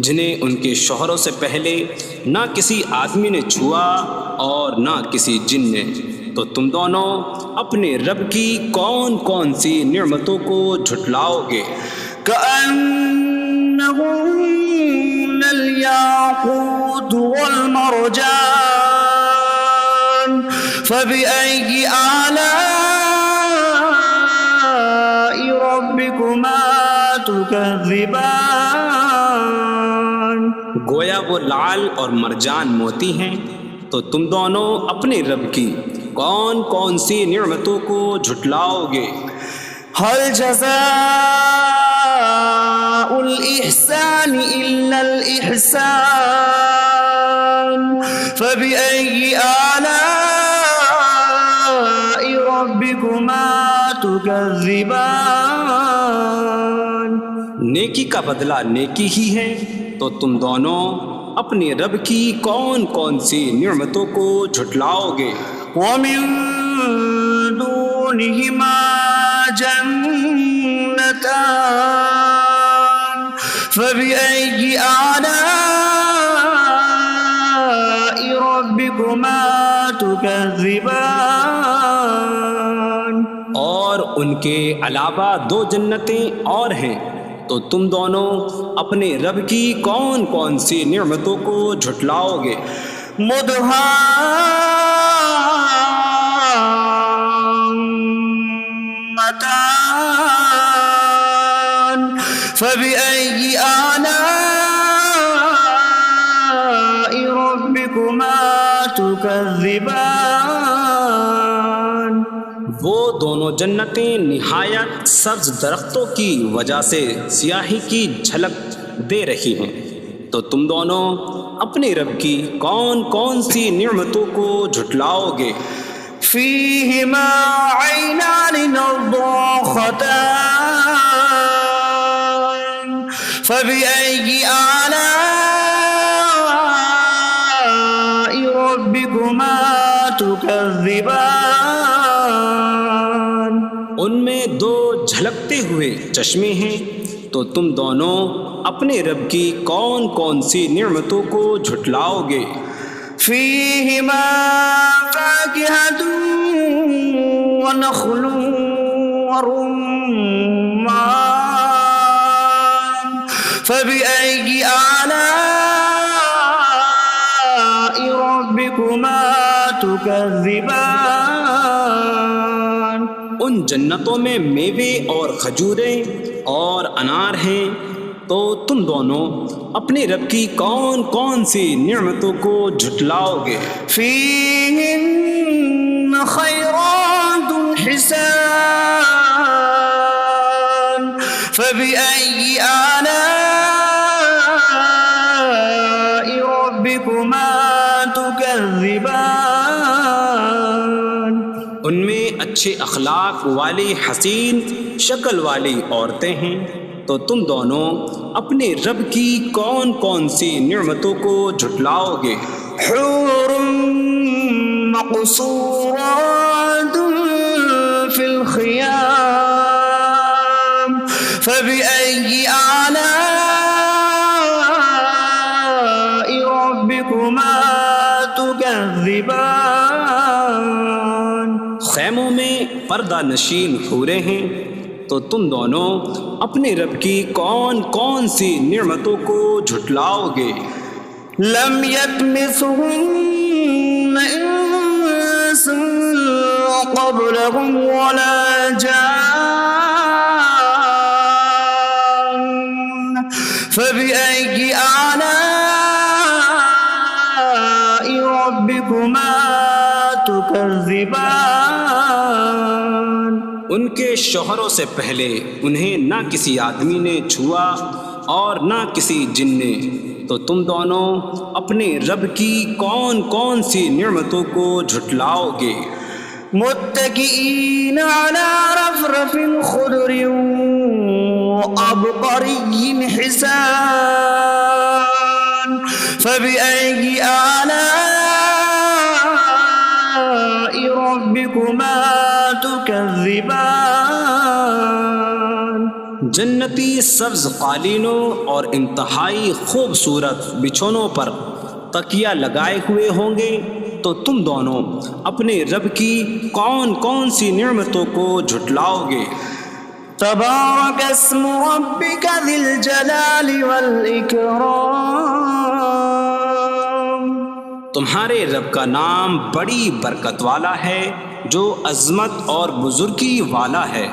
جنہیں ان کے شوہروں سے پہلے نہ کسی آدمی نے چھوا اور نہ کسی جن نے۔ تو تم دونوں اپنے رب کی کون کون سی نعمتوں کو جھٹلاؤ گے؟ كأنهن الياقوت والمرجان فبأي آلاء ربكما تكذبان؟ گویا وہ لعل اور مرجان موتی ہیں۔ تو تم دونوں اپنے رب کی کون کون سی نعمتوں کو جھٹلاؤ گے؟ هل جزاء الإحسان إلا الإحسان فبأي آلاء ربكما تكذبان؟ نیکی کا بدلہ نیکی ہی ہے، تو تم دونوں اپنے رب کی کون کون سی نعمتوں کو جھٹلاؤ گے؟ ومن دونهما جنتان فبأي آلاء ربكما تكذبان؟ اور ان کے علاوہ دو جنتیں اور ہیں، تو تم دونوں اپنے رب کی کون کون سی نعمتوں کو جھٹلاؤ گے؟ مدهامتان فبأي آلاء ربكما تكذبان؟ وہ دونوں جنتیں نہایت سبز درختوں کی وجہ سے سیاہی کی جھلک دے رہی ہیں، تو تم دونوں اپنے رب کی کون کون سی نعمتوں کو جھٹلاؤ گے؟ فيهما عينان نضاختان فبأي آلاء ربكما تكذبان؟ ان میں دو جھلکتے ہوئے چشمے ہیں، تو تم دونوں اپنے رب کی کون کون سی نعمتوں کو جھٹلاؤ گے؟ فيهما فاكهة ونخل ورمان فبأي آلاء ربكما تكذبان؟ ان جنتوں میں میوے اور کھجوریں اور انار ہیں، تو تم دونوں اپنے رب کی کون کون سی نعمتوں کو جھٹلاؤ گے؟ فيهن خيرات حسان فبأي آلاء ربكما تكذبان؟ ان میں اچھے اخلاق والی حسین شکل والی عورتیں ہیں، تو تم دونوں اپنے رب کی کون کون سی نعمتوں کو جھٹلاؤ گے؟ حور مقصورات في الخيام فبأي آلاء ربكما تكذبان؟ خیموں میں پردہ نشین حوریں ہیں، تو تم دونوں اپنے رب کی کون کون سی نعمتوں کو جھٹلاؤ گے؟ لم يطمثهن انس قبلهم ولا جان فبأي آلاء ربكما تكذبان؟ ان کے شوہروں سے پہلے انہیں نہ کسی آدمی نے چھوا اور نہ کسی جن نے، تو تم دونوں اپنے رب کی کون کون سی نعمتوں کو جھٹلاؤ گے؟ متكئين على رفرف خضر وعبقري حسان فبأي آلاء ربكما تكذبان؟ جنتی سبز قالینوں اور انتہائی خوبصورت بچھونوں پر تکیہ لگائے ہوئے ہوں گے، تو تم دونوں اپنے رب کی کون کون سی نعمتوں کو جھٹلاؤ گے؟ تبارک اسم ربک ذی الجلال والاکرام، تمہارے رب کا نام بڑی برکت والا ہے جو عظمت اور بزرگی والا ہے۔